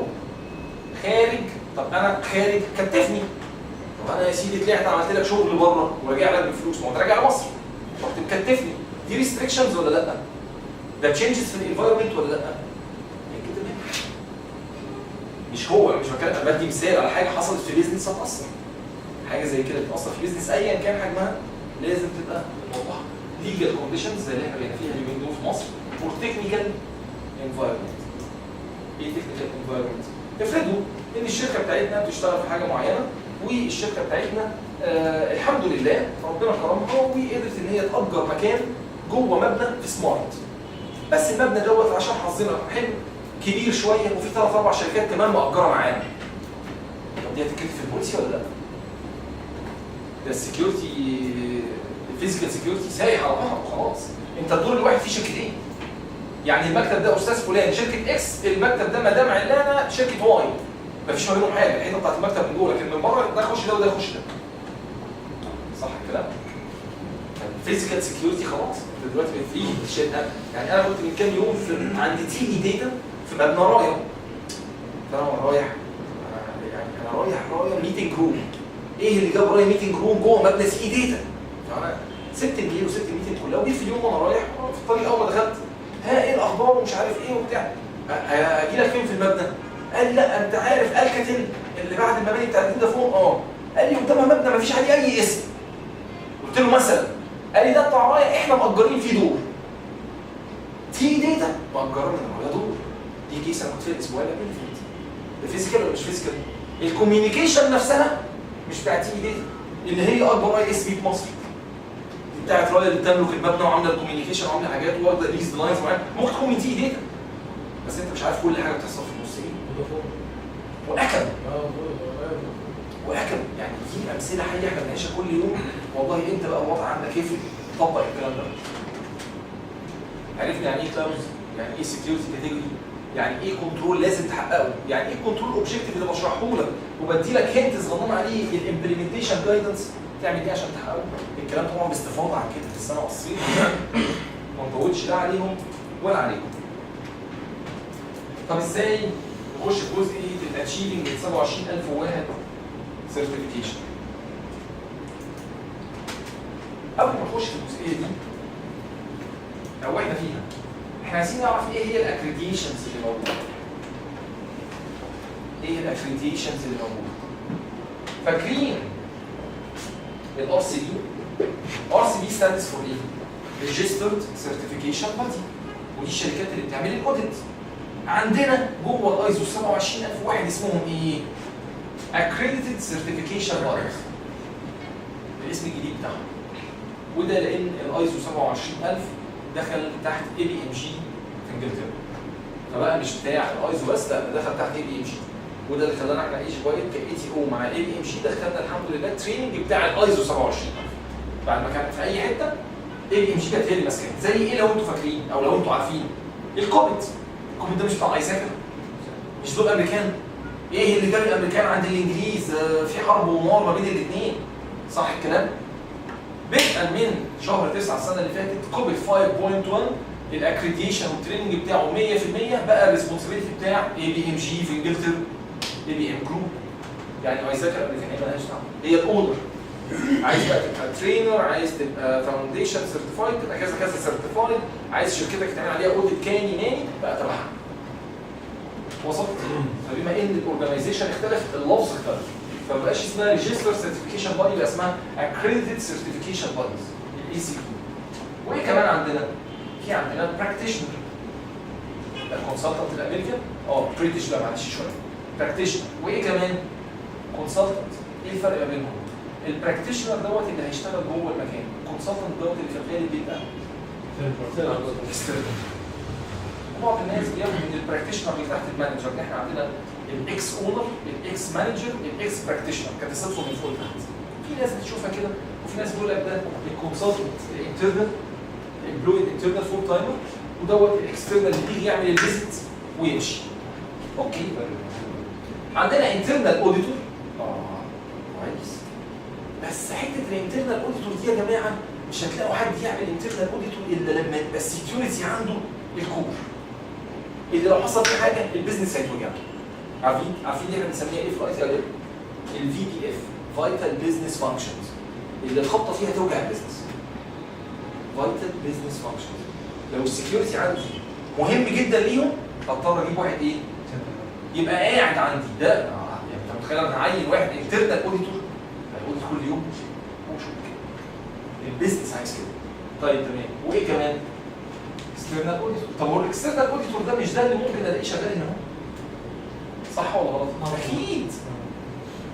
خارج. طب انا خارج كتفني. طب انا يا سيدي طلعت عملت لك شغل بره وراجع لك بفلوس، ما هو راجع مصر رحت مكتفني. دي ريستريكشنز ولا لا؟ ده تشينجز في الانفايرمنت ولا لا؟ كده مش هو مش بتكلم، انا بدي مثال على حاجه حصلت في بيزنس هتاثر. حاجه زي كده بتاثر في بيزنس ايا كان حجمها لازم تبقى موضوعه. ليجل كونديشنز زي اللي احنا بقينا فيها اليومين دول في مصر فور تكنيكال انفايرمنت. ايه تكنيكال انفايرمنت؟ افرضوا ان الشركه بتاعتنا بتشتغل في حاجه معينه والشركه بتاعتنا الحمد لله ربنا كرمها وقدرت ان هي تأجر مكان جوه مبنى في سمارت. بس المبنى دوت عشان حظنا حلو كبير شويه وفي 3-4 شركات كمان مأجره معانا. طب دي هتتكلف في البوليسي ولا لا؟ ده السكيورتي الفيزيكال سكيورتي سايح على بعض وخلاص. انت الدور الواحد فيه شركتين. يعني المكتب ده استاذ فلان شركه اكس، المكتب ده مدام علانه شركه واي. مفيش ما بينهم حاجه، الحيطه بتاعت المكتب من جوه لكن من بره ده يخش ده وده يخش ده. صح الكلام؟ الفيزيكال سكيورتي خلاص انت دلوقتي فري الشركه. يعني انا كنت من كام يوم عند تي اي داتا في مبنى رايا. فانا رايح ميتنج روم. ايه اللي جاب رايا ميتنج روم جوه مبنى سي اي داتا؟ فانا سبت الميل وسبت الميتنج كلها وجيت في اليوم وانا رايح في الطريق اول ما دخلت ها ايه الاخبار ومش عارف ايه وبتاع. اجي لك فين في المبنى؟ قال لي لا انت عارف الكتل اللي بعد المباني بتاعت فودافون قال لي قدامها مبنى ما فيش عليه اي اسم. قلت له مثلا قال لي ده بتاع رايا احنا مأجرين فيه دور. تي داتا مأجره من رايا دور. دي كيسه كنت فيها الاسبوع اللي فات. ده فيزيكال ولا مش فيزيكال؟ الكوميونيكيشن نفسها مش بتاعت تي داتا اللي هي اكبر اي اس بي في مصر. دي بتاعت رايا اللي بتملك المبنى وعامله الكوميونيكيشن وعامله حاجات واخده ليز لاينز معاها. ممكن تكون من تي داتا بس انت مش عارف كل حاجه بتحصل في النص ايه. واكل يعني دي امثله حيه احنا بنعيشها كل يوم. والله انت بقى الوضع عندك كيف تطبق الكلام ده. عرفنا يعني ايه كلاوز؟ يعني ايه سكيورتي كاتيجوري؟ يعني ايه كنترول لازم تحققه؟ يعني ايه كنترول اوبجيكتيف اللي بشرحه لك وبدي لك هنت صغنن عليه الامبلمنتيشن جايدنس تعمل ايه عشان تحققه؟ الكلام طبعا باستفاضه عن كده في السنه قصيره ما نطولش لا عليهم ولا عليكم. طب ازاي نخش في جزئيه الاتشيفنج 27001 سيرتيفيكيشن؟ قبل ما نخش في الجزئيه دي او احنا فيها احنا عايزين نعرف ايه هي الاكريديشنز اللي موجوده. ايه الاكريديشنز اللي موجوده؟ فاكرين الار سي بي؟ ار سي بي ستاندز فور ايه؟ ريجسترد سيرتيفيكيشن بادي. ودي الشركات اللي بتعمل الاوديت. عندنا جوه الايزو 27001 اسمهم ايه؟ accredited certification bodies الاسم الجديد بتاعهم. وده لان الايزو 27000 دخل تحت اي بي ام جي في انجلترا، فبقى مش بتاع الايزو بس، لا ده دخل تحت اي بي ام جي. وده اللي خلانا احنا ايجي وايد كاي تي او مع الاي بي ام جي دخلنا الحمد لله التريننج بتاع الايزو 27000 بعد ما كان في اي حته اي بي ام جي كانت هي اللي ماسكاها. زي ايه لو انتوا فاكرين او لو انتوا عارفين؟ الكوبيت ده مش بتاع ايزاكر، مش دول امريكان؟ ايه اللي جاب الامريكان عند الانجليز؟ في حرب ونار ما بين الاثنين، صح الكلام؟ بدءا من شهر 9 السنه اللي فاتت كوبيت 5.1 الاكريديشن والتريننج بتاعه 100% بقى الريسبونسبيلتي بتاع اي بي ام جي في انجلترا، اي بي ام جروب. يعني ايزاكر امريكانيه مالهاش دعوه، هي الاونر. عايز بقى تبقى ترينر، عايز تبقى فاونديشن سيرتيفايد، تبقى كذا كذا سيرتيفايد، عايز شركتك تعمل عليها اوديت كاني ماني بقى تبعها. وصلت؟ فبما ان الاورجنايزيشن اختلفت اللفظ اختلف، فمبقاش اسمها ريجستر سيرتيفيكيشن بودي، بقى اسمها اكريديتد سيرتيفيكيشن بوديز الاي سي بي. وايه كمان عندنا؟ في عندنا براكتيشنر. الكونسلتنت الامريكان بريتش بقى معلش شويه. براكتيشنر وايه كمان؟ كونسلتنت. ايه الفرق ما بينهم؟ البراكتيشنر دوت اللي هيشتغل جوه المكان، الكونسلتنت دوت اللي في الغالب بيبقى اكسترنال. بعض الناس بياخدوا من البراكتيشنر اللي تحت المانجر، احنا عندنا الاكس اونر، الاكس مانجر، الاكس براكتيشنر، كانت تسلسل من فوق لتحت. في ناس بتشوفها كده وفي ناس بيقول لك ده الكونسلتنت الانترنال امبلويد انترنال فول تايمر، ودوت الاكسترنال اللي بيجي يعمل الفيزيت ويمشي. اوكي. عندنا انترنال اوديتور كويس، بس حته الانترنال اوديتور دي يا جماعه مش هتلاقوا حد يعمل انترنال اوديتور الا لما يبقى السكيورتي عنده الكور اللي لو حصل في حاجه البيزنس هيتوجع. عارفين دي احنا بنسميها ايه في الاي تي ال؟ الفي بي اف، فايتال بيزنس فانكشنز، اللي الخبطه فيها توجع البيزنس. فايتال بيزنس فانكشنز لو السكيورتي عندي مهم جدا ليهم هضطر اجيب واحد ايه؟ يبقى قاعد عندي ده. يعني انت متخيل انا هعين واحد انترنال اوديتور هيقودت كل يوم؟ هو شو كده البيزنس عايز كده. طيب تمام. وايه كمان؟ اكسترنال اوديتور. طب هو الاكسترنال اوديتور ده مش ده اللي ممكن الاقيه شغال هنا؟ صح ولا غلط؟ اكيد.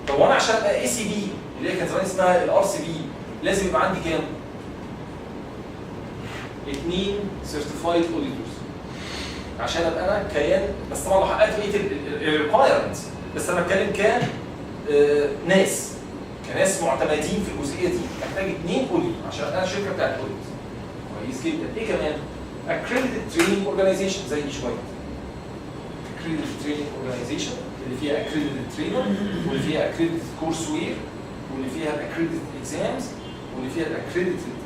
طب وانا عشان ابقى اي سي بي اللي هي كان زمان اسمها الار سي بي لازم يبقى عندي كام؟ 2 سيرتيفايد اوديتورز عشان ابقى انا كيان. بس طبعا لو حققت بقيه الريكوايرمنتس، بس انا بتكلم ناس كناس معتمدين في الجزئيه دي محتاج 2 اوديتور عشان انا الشركه بتاعت اوديت. كويس جدا. ايه كمان؟ accredited training organization زي دي شويه. accredited training organization اللي فيها accredited trainer واللي فيها accredited courseware واللي فيها accredited exams واللي فيها accredited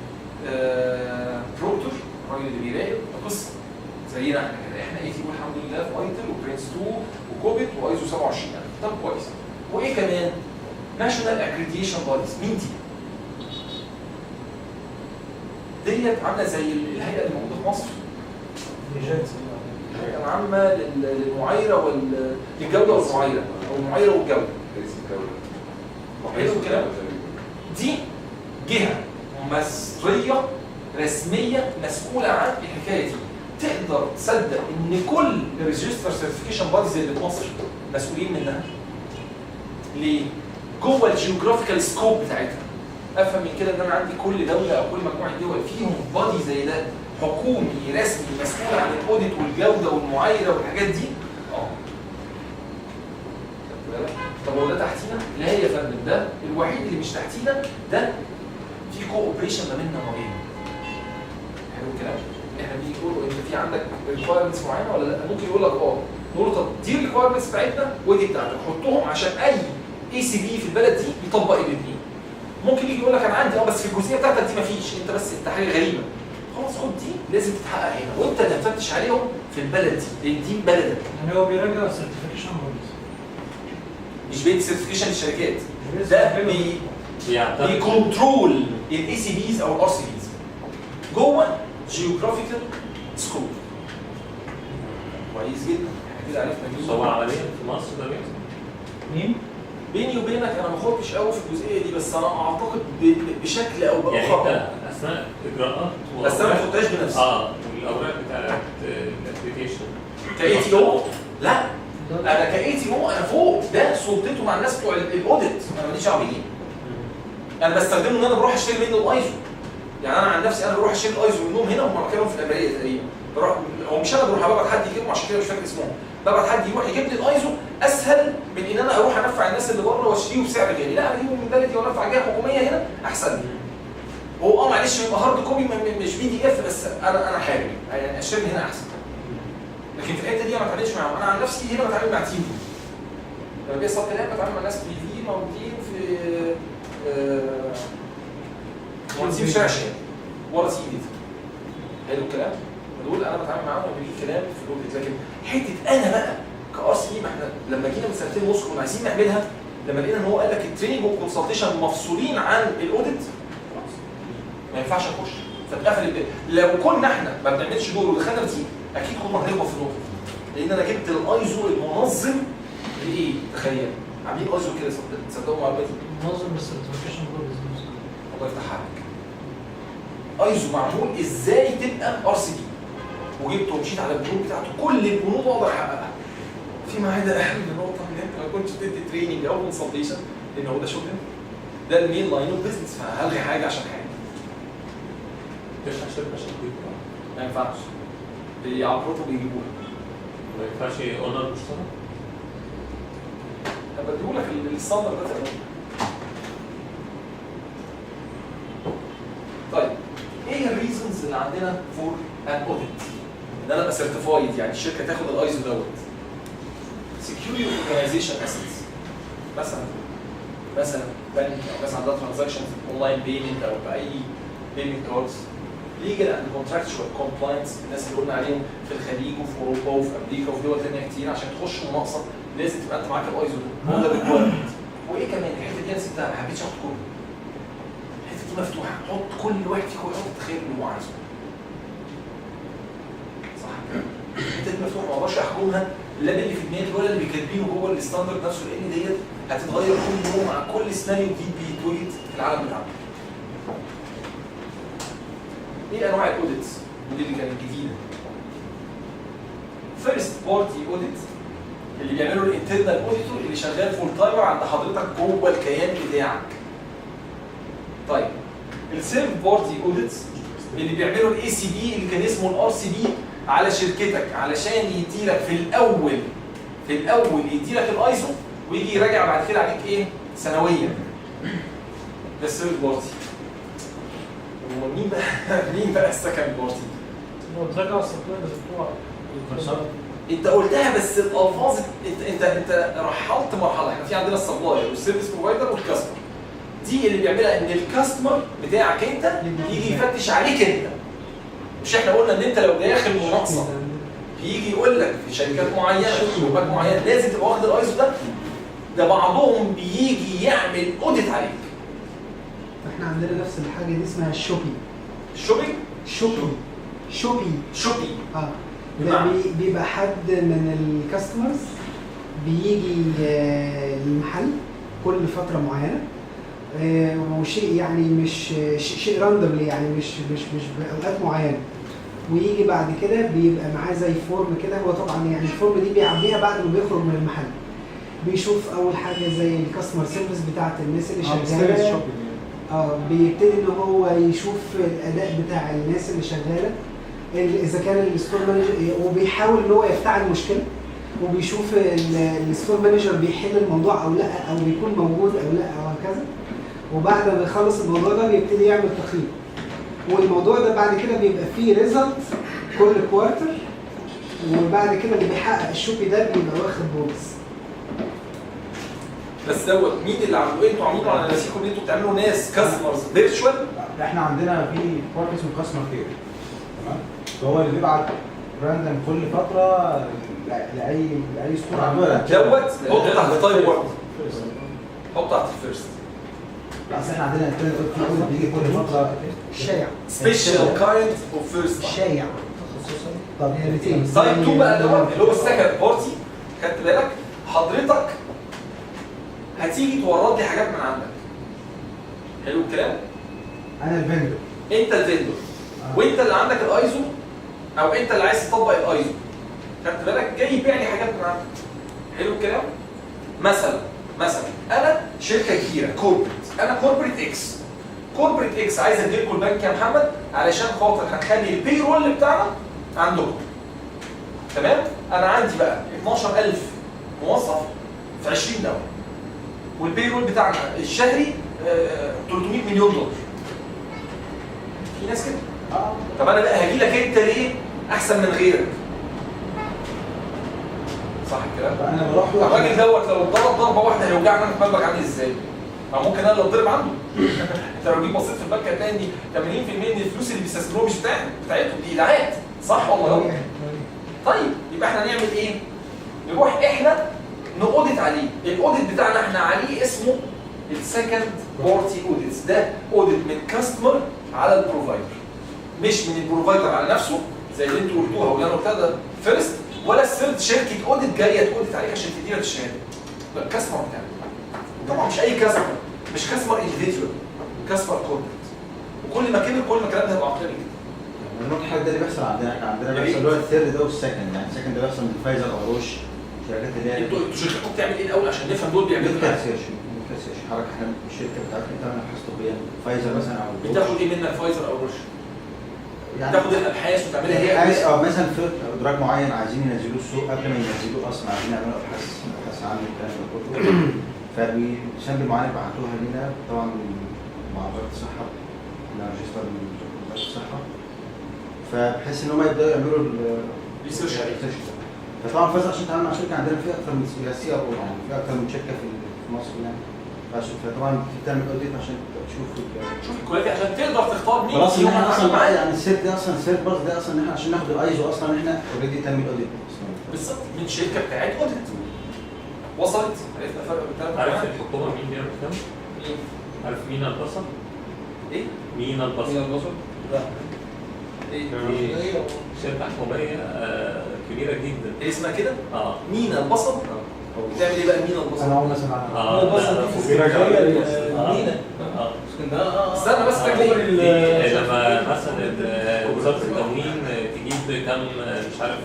proctor الراجل اللي بيراقب. قصه زينا احنا كده، احنا اي تي والحمد لله في ايتل وبرنس 2 وكوبيت وايزو 27000. طب كويس. وايه كمان؟ ناشونال اكريديشن بوديز. مين دي؟ ديت عامله زي الهيئه اللي موجوده في مصر، الهيئه العامه للمعايره للجوده والمعايره، او المعايره والجوده. حلو الكلام؟ دي جهه مصريه رسميه مسؤوله عن الحكايه دي. تقدر تصدق ان كل الريجستر سيرتيفيكيشن بوديز اللي في مصر مسؤولين منها؟ ليه؟ جوه الجيوغرافيكال سكوب بتاعتها. افهم من كده ان انا عندي كل دوله او كل مجموعه دول فيهم بودي زي ده حكومي رسمي مسؤول عن الاوديت والجوده والمعايره والحاجات دي. طب هو ده تحتينا؟ لا يا فندم، ده الوحيد اللي مش تحتينا، ده في كوبريشن ما بيننا وما بينه. حلو الكلام؟ احنا بنيجي نقول انت في عندك ريكوايرمنتس معينه ولا لا؟ ممكن يقول لك نقول له طب دي الريكوايرمنتس بتاعتنا ودي بتاعتك، حطهم عشان اي سي بي في البلد دي يطبق الاثنين. ممكن يجي يقول لك انا عندي بس في الجزئيه بتاعتك دي مفيش، انت بس انت حاجه غريبه. خلاص خد دي لازم تتحقق هنا وانت تفتش عليهم في البلد دي لان دي بلدك. يعني هو بيراجع سيرتيفيكيشن بوديز، مش بيدي سيرتيفيكيشن للشركات، ده بيكنترول الاي سي بيز او الار سي بيز جوه جيوغرافيكال سكوب. كويس جدا. احنا كده عرفنا مين هو عمليا في مصر ده بيحصل. مين؟ بيني وبينك انا ما خدتش قوي في الجزئيه دي، بس انا اعتقد بشكل او باخر. يعني انت اثناء اجراءات بس انا ما خدتهاش بنفسي. والاوراق بتاعت الابلكيشن كاي تي او لا، انا كاي تي او انا فوق ده سلطته مع الناس بتوع الاوديت، انا ماليش دعوه بيه. انا بستخدمه ان انا بروح اشتري منه الايزو. يعني انا عن نفسي انا بروح اشتري الايزو منهم هنا وهم مكانهم في الامريكا تقريبا. بروح هو مش انا بروح ببعت حد يجيبهم، عشان كده مش فاكر اسمهم. ببعت حد يروح يجيب لي الايزو اسهل من ان انا اروح انفع الناس اللي بره واشتريه بسعر غالي. لا، انا اجيبه من بلدي وانفع جهه حكوميه هنا احسن لي. هو معلش يبقى هارد كوبي مش بي دي اف، بس انا حابب يعني اشتري هنا احسن. لكن في الحته دي ما بتعاملش معاهم. انا عن نفسي هنا بتعامل مع تيم. لما بيحصل كلام بتعامل مع ناس بي في موجودين في مهندسين شارع الشام ورا سي دي. حلو الكلام؟ دول انا بتعامل معاهم وبيجي كلام في الاوديت. لكن حته انا بقى كار سي، ما احنا لما جينا من سنتين ونص كنا عايزين نعملها، لما لقينا ان هو قال لك التريننج والكونسلتيشن مفصولين عن الاوديت ما ينفعش نخش، فاتقفل الباب. لو كنا احنا ما بنعملش دول ودخلنا في دي اكيد كنا هنخبط في النقطه، لان انا جبت الايزو المنظم لايه؟ تخيل عاملين ايزو كده، تصدقوا معلوماتي؟ منظم السيرتيفيكيشن بوديز. الله يفتح عليك. ايزو معمول ازاي تبقى ار سي دي، وجبته ومشيت على البنود بتاعته، كل البنود اقدر احققها. فيما عدا اهم نقطه ان انت ما كنتش تدي تريننج او كونسلتيشن، لان هو ده شغلنا، ده المين لاين اوف بزنس، فهلغي حاجه عشان حاجه. مش هشتري مشاكل ما ينفعش بيعبرطوا بيجيبوها. ما ينفعش اونر مشترك. انا بديهولك الستاندرد ده تمام. طيب ايه الريزونز اللي عندنا فور ان اوديت؟ ان انا ابقى سيرتيفايد، يعني الشركه تاخد الايزو دوت. سكيورتي اورجانيزيشن اسيتس، مثلا بنك او مثلا عندها ترانزاكشنز اونلاين بيمنت او باي بيمنت كاردز. ليجل اند كونتراكتشوال كومبلاينس، الناس اللي قلنا عليهم في الخليج وفي اوروبا وفي امريكا وفي دول ثانيه كتير، عشان تخش مناقصه لازم تبقى انت معاك الايزو ده، هو ده الريكوايرمنت. وايه كمان الحته دي انا سبتها، ما حبيتش اخد كله. الحته دي مفتوحه، حط كل واحد فيكم يحط تخيل اللي هو عايزه. صح كده؟ الحته دي مفتوحه، ما اقدرش احكمها لا باللي في دماغي ولا اللي كاتبينه جوه الستاندرد نفسه، لان ديت هتتغير كل يوم مع كل سيناريو جديد بيتوجد في العالم بتاعنا. ايه انواع الاوديتس؟ ودي اللي كانت جديده. فيرست بارتي اوديت، اللي بيعملوا الانترنال اوديتور اللي شغال فول تايمر عند حضرتك جوه الكيان بتاعك. طيب السيرف بارتي اوديتس اللي بيعملوا الاي سي بي اللي كان اسمه الار سي بي على شركتك، علشان يديلك في الاول يديلك الايزو ويجي يراجع بعد كده عليك ايه؟ سنويا. ده السيرف بارتي. مين بقى السكند بارتي؟ هو بتراجع السبلايرز بتوع انت قلتها بس الالفاظ انت رحلت مرحله. احنا في عندنا السبلاير والسيرفيس بروفايدر والكاستمر. دي اللي بيعملها ان الكاستمر بتاعك انت يجي يفتش عليك انت. مش احنا قلنا ان انت لو داخل مناقصه يجي يقول لك في شركات معينه في شركات معينه لازم تبقى واخد الايزو ده بعضهم بيجي يعمل اوديت عليك. احنا عندنا نفس الحاجه دي اسمها الشوبي. شوبي ده بيبقى حد من الكاستمرز بيجي المحل كل فتره معينه، وشيء يعني مش شيء راندوملي، يعني مش باوقات معينه، ويجي بعد كده بيبقى معاه زي فورم كده. هو طبعا يعني الفورم دي بيعبيها بعد ما بيخرج من المحل. بيشوف اول حاجه زي الكاستمر سيرفيس بتاعت الناس اللي شغاله، بيبتدي ان هو يشوف الاداء بتاع الناس اللي شغاله، اذا كان الستور مانجر، وبيحاول ان هو يفتعل المشكله، وبيشوف الستور مانجر بيحل الموضوع او لا، او بيكون موجود او لا، او هكذا. وبعد ما يخلص الموضوع ده بيبتدي يعمل تقييم، والموضوع ده بعد كده بيبقى فيه ريزلت كل كوارتر، وبعد كده اللي بيحقق الشوبي ده بيبقى واخد بونص. بس دوت مين اللي عملوه؟ انتوا عملتوا على نفسكم ان انتوا بتعملوا ناس كاستمرز فيرتشوال؟ احنا عندنا في بارت اسمه كاستمر كير، تمام؟ هو اللي بيبعت راندم كل فتره لاي ستور عندنا دوت. حطه تحت تايم وورد، حطه تحت الفيرست. بس احنا عندنا في بيجي كل فتره شائع، سبيشال كايند اوف فيرست شائع. طب تايب 2 بقى دوت اللي هو السكند بارتي. خدت بالك حضرتك هتيجي تورد لي حاجات من عندك. حلو الكلام؟ انا الفندور، انت الفندور، وانت اللي عندك الايزو، او انت اللي عايز تطبق الايزو. خدت بالك؟ جاي يبيع لي حاجات من عندك. حلو الكلام؟ مثلا مثلا انا شركه كبيره كوربريت، انا كوربريت اكس، كوربريت اكس عايز اديلكم البنك يا محمد علشان خاطر هنخلي البي رول بتاعنا عندكم. تمام؟ انا عندي بقى 12000 موظف في 20 دوله، والبي رول بتاعنا الشهري 300 مليون دولار. في ناس كده. طب انا بقى هاجي لك انت ليه احسن من غيرك؟ صح الكلام؟ فانا بروح له الراجل دوت لو اتضرب ضربه واحده هيوجعني انا في مبلغ عامل ازاي؟ او ممكن انا لو اتضرب عنده. انت لو جيت بصيت في البنك هتلاقي ان 80% من الفلوس اللي بيستثمروها مش بتاعتهم، دي ايداعات، صح ولا غلط؟ طيب يبقى احنا نعمل ايه؟ نروح احنا نأودت عليه، الاودت بتاعنا احنا عليه اسمه السكند بارتي اوديتس، ده اودت من كاستمر على البروفايدر، مش من البروفايدر على نفسه زي اللي انتوا قلتوها واللي انا قلتها ده فيرست، ولا الثيرد شركه اودت جايه تاودت عليك عشان تديلك الشهاده. لا الكاستمر بتاعك طبعا مش اي كاستمر، مش كاستمر انديفيدوال، كاستمر كوربريت، وكل ما كبر كل ما الكلام ده هيبقى عقلاني جدا. النقطة الحاجة ده اللي بيحصل عندنا بيحصل اللي هو الثيرد ده والسكند، يعني السكند ده بيحصل من فايزر او روش، شركات اللي هي انتوا شركتكم بتعمل ايه الاول عشان نفهم دول بيعملوا ميديكال ايه؟ سيرش، ميديكال سيرش حضرتك احنا الشركة بتاعتنا بتعمل ابحاث طبية، فايزر مثلا او روش. بتاخد ايه منك فايزر او روش؟ يعني تاخد الابحاث وتعملها هي ابحاث او مثلا في دراج معين عايزين ينزلوه السوق قبل ما ينزلوه اصلا، عايزين يعملوا ابحاث عنه والكلام ده كله، فبسامبل معين بعتوها لنا طبعا مع وزارة الصحة، مع ريجستر من وزارة الصحة، فبحيث ان هم يبداوا يعملوا ريسيرش عليه. فطبعا فاز عشان تعمل مع شركه عندنا فيها اكثر من سي ار او، يعني فيها اكثر من شركه في مصر يعني، فطبعا بتعمل اوديت عشان تشوف شوف الكواليتي عشان تقدر تختار مين خلاص ان احنا اصلا معاه. يعني السيت ده اصلا السيت بارت ده اصلا ان احنا عشان ناخد الايزو اصلا احنا اوريدي تم الاوديت اصلا بالظبط من شركه بتاعت اوديت وصلت. عرفنا فرق بين الثلاث عارف انواع؟ الحكومه مين بيعمل كام؟ مين؟ عارف مين البصل؟ ايه؟ مين البصل؟ البصل؟ لا ايه؟ دي شركه حكوميه كبيره جدا. ايه اسمها كده؟ اه مين البصل؟ بتعمل ايه بقى مين البصل؟ انا اول ما سمعت مينا استنى بس دي لما مثلا وزاره التموين تجيب كم مش عارف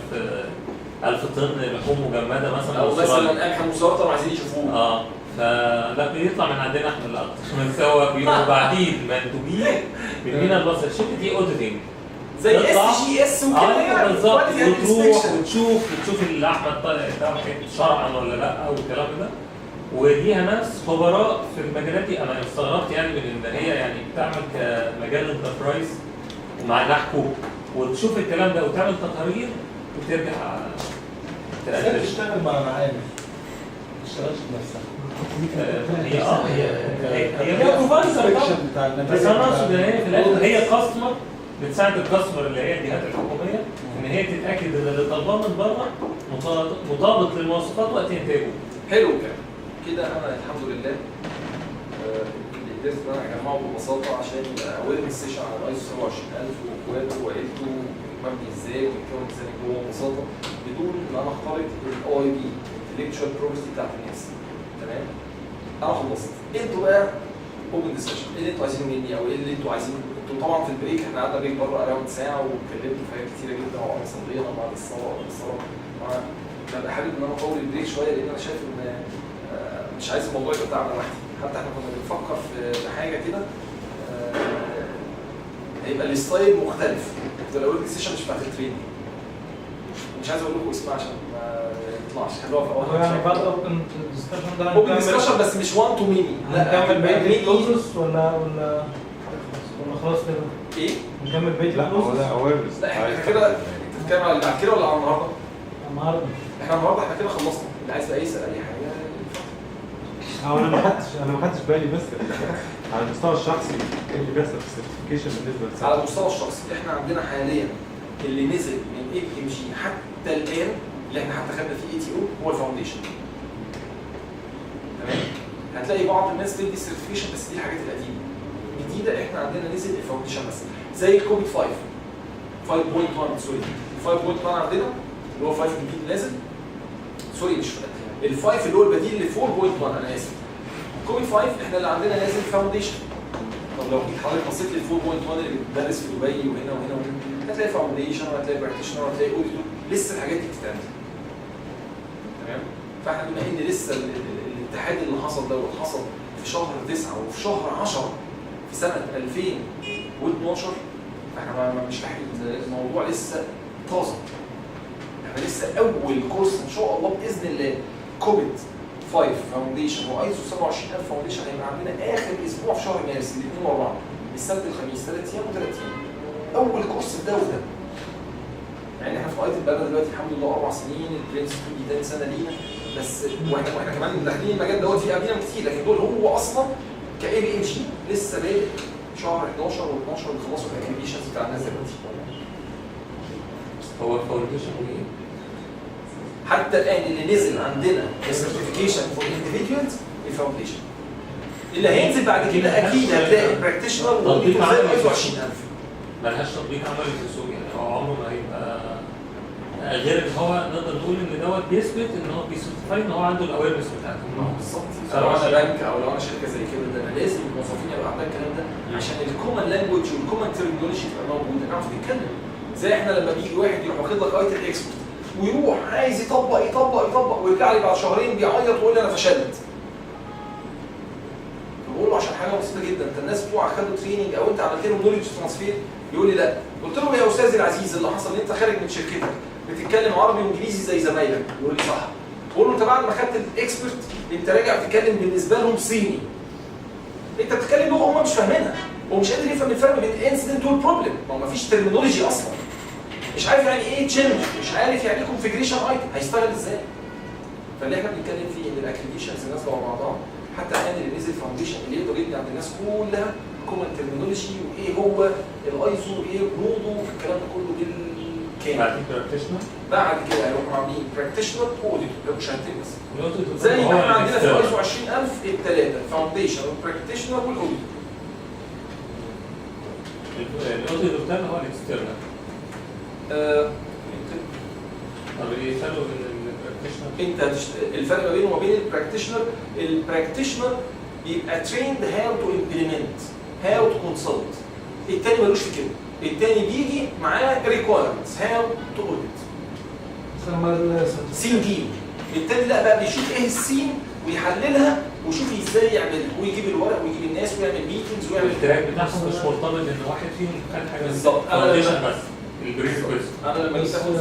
1000 طن لحوم مجمده مثلا او مثلا قمح مسرطن وعايزين يشوفوه. فلا بيطلع من عندنا احنا الاكتر من سوا بيبقوا بعدين مندوبين من مين البصل. الشركه دي اوديتنج زي اس جي اس وكده يعني بالظبط، quality وتروح inspection. وتشوف اللحمه بتاعها شرعا ولا لا والكلام ده، وليها ناس خبراء في المجالات دي. انا استغربت يعني من ان هي يعني بتعمل كمجال انتربرايز ومع نحكو وتشوف الكلام ده وتعمل تقارير وترجع تقدم. تشتغل مع معامل ما تشتغلش بنفسها. هي بروفايزر طبعا، بس انا اقصد ان هي في الاخر هي كاستمر بتساعد الكاستمر اللي هي الجهات الحكوميه ان هي تتاكد ان اللي طالباه من بره مطابق للمواصفات وقت انتاجه. حلو كده انا الحمد لله قدرت ان انا اجمعه ببساطه عشان اوريك السيشن على الايزو 27000 واخواته وعيلته مبني ازاي وبيتكون ازاي جوه ببساطه بدون ان انا اخترق الاي بي الانتلكتشوال بروبرتي بتاعت الناس. تمام؟ انا خلصت. انتوا بقى اوبن ديسكشن، ايه اللي انتوا عايزينه مني او ايه اللي انتوا عايزينه؟ انتوا طبعا في البريك احنا قعدنا بريك بره اراوند ساعه واتكلمت في حاجات كتيره جدا وعن صديقنا بعد الصلاه انا ببقى حابب ان انا اطول البريك شويه لان انا شايف ان مش عايز الموضوع يبقى بتاعنا لوحدي. حتى احنا كنا بنفكر في حاجه كده هيبقى الستايل مختلف، تبقى الاول السيشن مش بتاعت التريننج. مش عايز اقول لكم اسمها عشان ما يطلعش خلوها في اول يعني برضه اوبن ديسكشن ده اوبن ديسكشن بس مش 1 تو ميني. هنكمل بقية الكلوزز ولا خلاص كده؟ ايه؟ نكمل بقية الكلوزز؟ لا احنا كده انت بتتكلم على بعد كده ولا على النهارده؟ النهارده احنا النهارده احنا كده خلصنا. اللي عايز بقى يسال اي حاجه انا ما خدتش بالي بس على المستوى الشخصي ايه اللي بيحصل في السيرتيفيكيشن بالنسبه على المستوى الشخصي احنا عندنا حاليا اللي نزل من اي ام جي حتى الان اللي احنا حتى خدنا فيه اي تي او هو الفاونديشن. تمام؟ هتلاقي بعض الناس تدي سيرتيفيكيشن بس دي الحاجات القديمه. الجديده احنا عندنا نزل الفاونديشن بس زي الكوفيد 5 5.1 سوري 5.1 عندنا اللي هو 5 جديد نازل سوري مش ال5 اللي هو البديل ل 4.1 انا اسف. كوفيد 5 احنا اللي عندنا نازل فاونديشن. طب لو جيت حضرتك بصيت لل 4.1 اللي بتدرس في دبي وهنا وهنا وهنا هتلاقي فاونديشن وهتلاقي براكتيشنر وهتلاقي اوديتور لسه الحاجات دي بتتعمل. تمام؟ فاحنا بما ان لسه الاتحاد اللي حصل دوت حصل في شهر 9 وفي شهر 10 في سنه 2012، احنا مش لاحقين، الموضوع لسه طازه. احنا لسه اول كورس ان شاء الله باذن الله كوبيت 5 فاونديشن وايزو 27000 فاونديشن هيبقى عندنا اخر اسبوع في شهر مارس الاثنين و4 السبت الخميس 3 ايام و3 ايام. اول كورس في ده وده. يعني احنا في ايتل بقى دلوقتي الحمد لله 4 سنين، البرنس دي تاني سنه لينا بس، واحنا كمان داخلين المجال دوت فيه قبلنا كتير، لكن دول هو اصلا كاي بي ام جي لسه بادئ شهر 11 و12 بيخلصوا الاكريديشنز بتاع الناس دلوقتي. هو الفاونديشن ايه؟ حتى الان اللي نزل عندنا السيرتيفيكيشن فور انديفيدوالز الفاونديشن. اللي هينزل بعد كده اكيد هتلاقي براكتيشنر تطبيق زي عملي 22000. ملهاش تطبيق عملي في السوق، يعني هو عمره ما هيبقى غير ان هو نقدر نقول ان دوت بيثبت ان هو بيسيرتيفاي ان هو عنده الاويرنس بتاعته. بالظبط. لو انا بنك او لو انا شركه زي كده، ده انا لازم الموظفين يبقى عندها الكلام ده عشان الكومن لانجوج والكومن ترمينولوجي تبقى موجوده، نعرف نتكلم. زي احنا لما بيجي واحد يروح واخد لك ايتل اكسبورت ويروح عايز يطبق ويرجع لي بعد شهرين بيعيط ويقول لي انا فشلت. بقول له عشان حاجه بسيطه جدا، انت الناس بتوعك خدوا تريننج او انت عملت لهم نولج ترانسفير؟ يقول لي لا. قلت له يا استاذي العزيز اللي حصل ان انت خارج من شركتك بتتكلم عربي وانجليزي زي زمايلك. يقول لي صح. بقول له انت بعد ما خدت الاكسبرت انت راجع تتكلم بالنسبه لهم صيني. انت بتتكلم لغه هم مش فاهمينها، هو مش قادر يفهم الفرق بين انسيدنت والبروبلم، ما هو مفيش ترمينولوجي اصلا. مش عارف يعني ايه تشينج، مش عارف يعني ايه كونفيجريشن ايتم، هيشتغل ازاي؟ فاللي احنا بنتكلم فيه ان الاكريديشنز نازله مع بعضها، حتى الان اللي نزل فاونديشن اللي يقدر يبني عند الناس كلها كومن ترمينولوجي وايه هو الايزو وايه بنوده الكلام ده كله بالكامل. بعد براكتيشنر بعد كده هيروحوا عاملين براكتيشنر واوديتور شهادتين بس. الأوديتور زي هو ما احنا عندنا في الإكسترنال. الايزو 20000 الثلاثه فاونديشن والبراكتيشنر والاوديتور. الاوديتور بتاعنا هو الاكسترنال. طب ايه الفرق بين البراكتيشنر؟ الفرق ما بينه وما بين البراكتيشنر بيبقى تريند هاو تو امبلمنت هاو تو كونسلت. التاني ملوش في كده، التاني بيجي معاه ريكوايرمنتس هاو تو اوديت سين جيم. التاني لا بقى بيشوف ايه السين ويحللها ويشوف ازاي يعملها ويجيب الورق ويجيب الناس ويعمل ميتنجز ويعمل التراك بتاعهم مش مرتبط ان واحد فيهم خد حاجه بالظبط. فاونديشن بس البريف كويس. انا لما جيت بس اخد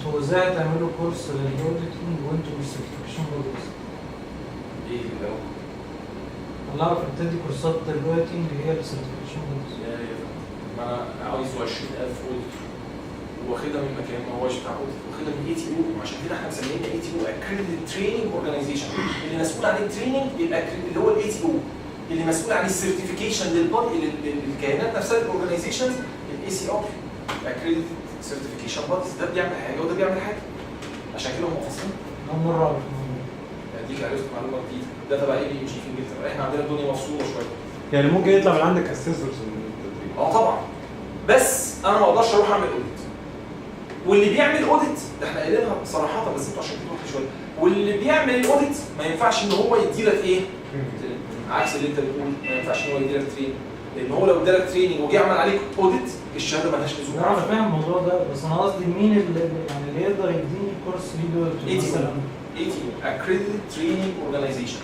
انتوا ازاي هتعملوا كورس للاوديتنج وانتوا مش سيرتيفيكيشن بوديز؟ ايه اللي هو انا اعرف ان بتدي كورسات الاوديتنج هي السيرتيفيكيشن بوديز. ما انا عايز 20000 اوديتور واخدها من مكان ما هوش بتاع اوديت، واخدها من اي تي او، وعشان كده احنا مسمينها اي تي او اكريديتد تريننج اورجانيزيشن. اللي مسؤول عن التريننج اللي هو الاي تي او، اللي مسؤول عن السيرتيفيكيشن للكيانات نفسها الاورجانيزيشنز الاي سي ار اكريديتد سيرتيفيكيشن بوديز. ده بيعمل حاجه وده بيعمل حاجه، عشان كده هم منفصلين. اول مره اعرف الموضوع. اديك عرفت معلومه جديده. ده تبع اي بي ام جي في انجلترا، احنا عندنا الدنيا مفصوله شويه. يعني ممكن يطلع من عندك اسيسورز من التدريب. طبعا، بس انا ما اقدرش اروح اعمل اوديت. واللي بيعمل اوديت ده احنا قايلينها صراحه بس انتوا عشان كده شويه، واللي بيعمل الاوديت ما ينفعش ان هو يديلك ايه؟ عكس اللي انت بتقول، ما ينفعش ان هو يديلك تريننج، لان هو لو ادالك تريننج وجه عمل عليك اوديت الشهاده مالهاش لزوم. انا فاهم الموضوع ده، بس انا قصدي مين اللي يقدر يديني كورس ليه ATO. مثلا؟ ATO Accredited Training Organization.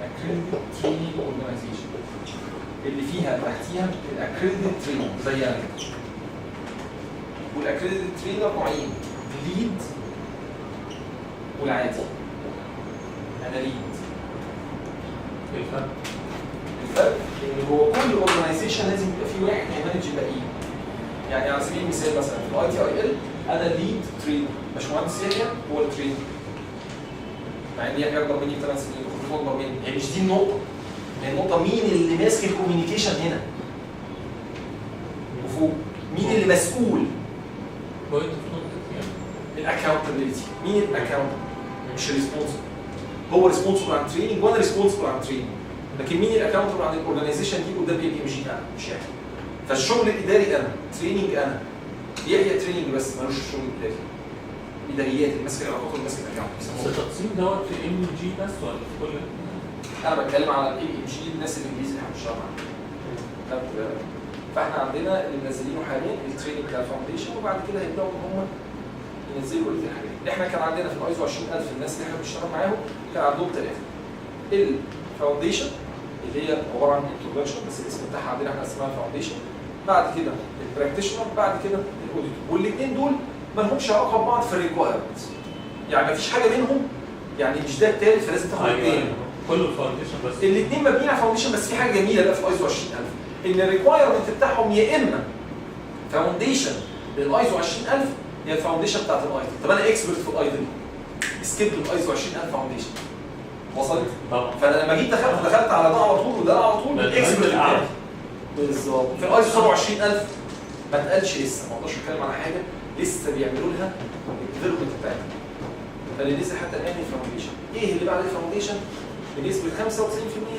Accredited Training Organization اللي فيها تحتيها الاكريديتد ترينر زي انا كده. والاكريديتد ترينر نوعين، ليد والعادي. انا ليد. ايه الفرق؟ الفرق ان هو كل اورجنايزيشن لازم يبقى فيه واحد يمانج الباقيين. يعني على سبيل المثال مثلا في الاي تي اي ال انا ليد ترينر، باشمهندس يحيى هو الترينر. مع ان يحيى اكبر مني ب8 سنين وخطوط اكبر مني، هي مش دي النقطه. هي النقطه مين اللي ماسك الكوميونيكيشن هنا؟ وفوق مين اللي مسؤول؟ بوينت اوف كونتاكت يعني. الاكونتابيلتي. مين الاكونتابل؟ مش الريسبونسبل. هو ريسبونسبل عن تريننج وانا ريسبونسبل عن تريننج. لكن مين الاكونتابل عن الاورجنايزيشن دي قدام اي بي ام جي؟ انا مش يحيى. فالشغل الاداري انا، تريننج انا. يحيى تريننج بس مالوش الشغل الاداري. اداريات اللي ماسك العلاقات واللي ماسك بس الاكونت. التقسيم دوت في ام جي بس ولا في كل؟ انا بتكلم على الاي ام جي، الناس الانجليزي اللي هنشتغل معاهم. فاحنا عندنا اللي منزلينه حاليا التريننج بتاع الفاونديشن، وبعد كده هيبداوا ان هم ينزلوا بقيه الحاجات. احنا كان عندنا في الايزو 20000 الناس اللي احنا بنشتغل معاهم كان عندهم ثلاثه. الفاونديشن اللي هي عباره عن انتروداكشن بس الاسم بتاعها عندنا احنا اسمها فاونديشن، بعد كده البراكتيشنر، بعد كده الاوديتور، والاثنين دول ما لهمش علاقه ببعض في الريكوايرمنت. يعني ما فيش حاجه بينهم، يعني مش ده الثالث فلازم تاخد الثاني. كله فاونديشن بس. الاثنين مبنيين على فاونديشن، بس في حاجه جميله بقى في الايزو 20000 ان الريكوايرمنت بتاعهم يا اما فاونديشن للايزو 20000 هي الفاونديشن بتاعت الايتم. طب انا اكسبرت في الايتم سكيب الايزو 20000 فاونديشن وصلت؟ طبعا. فانا لما جيت دخلت على ده على طول وده على طول الاكسبرت بتاعي بالظبط. في الايزو 27000 ما اتقالش لسه، ما اقدرش اتكلم على حاجه لسه بيعملوا لها الديفلوبمنت بتاعتها. فاللي نزل حتى الان الفاونديشن. ايه اللي بعد الفاونديشن؟ بنسبه 95%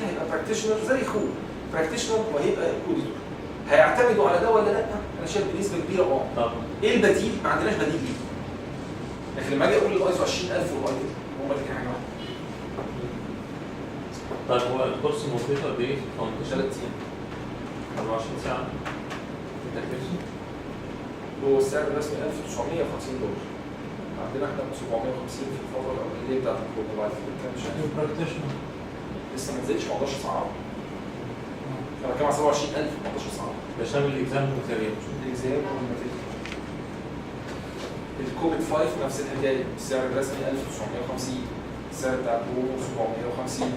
هيبقى براكتيشنر زي اخوه براكتيشنر وهيبقى اوديتور. هيعتمدوا على ده ولا لا؟ انا شايف بنسبه كبيره طبعا. ايه البديل؟ ما عندناش بديل ليه. لكن لما اجي اقول الايزو 20000 والايتم هم الاثنين حاجه واحده. طيب هو الكورس مدته قد ايه في الفاونديشن؟ 3 ايام 24 ساعه. التكلفه هو السعر الرسمي $1950. عندنا احنا 750 في الفتره الاولانيه بتاعت الكورونا، بعد كده كان مش عارف البراكتيشنر لسه ما نزلش، ما اقدرش اسعره. انا بتكلم على 27000 ما اقدرش اسعره. ده شامل الاكزام والماتيريال. الاكزام والماتيريال. الكوفيد 5 نفس الحكايه، السعر الرسمي 1950، السعر بتاع البرومو 750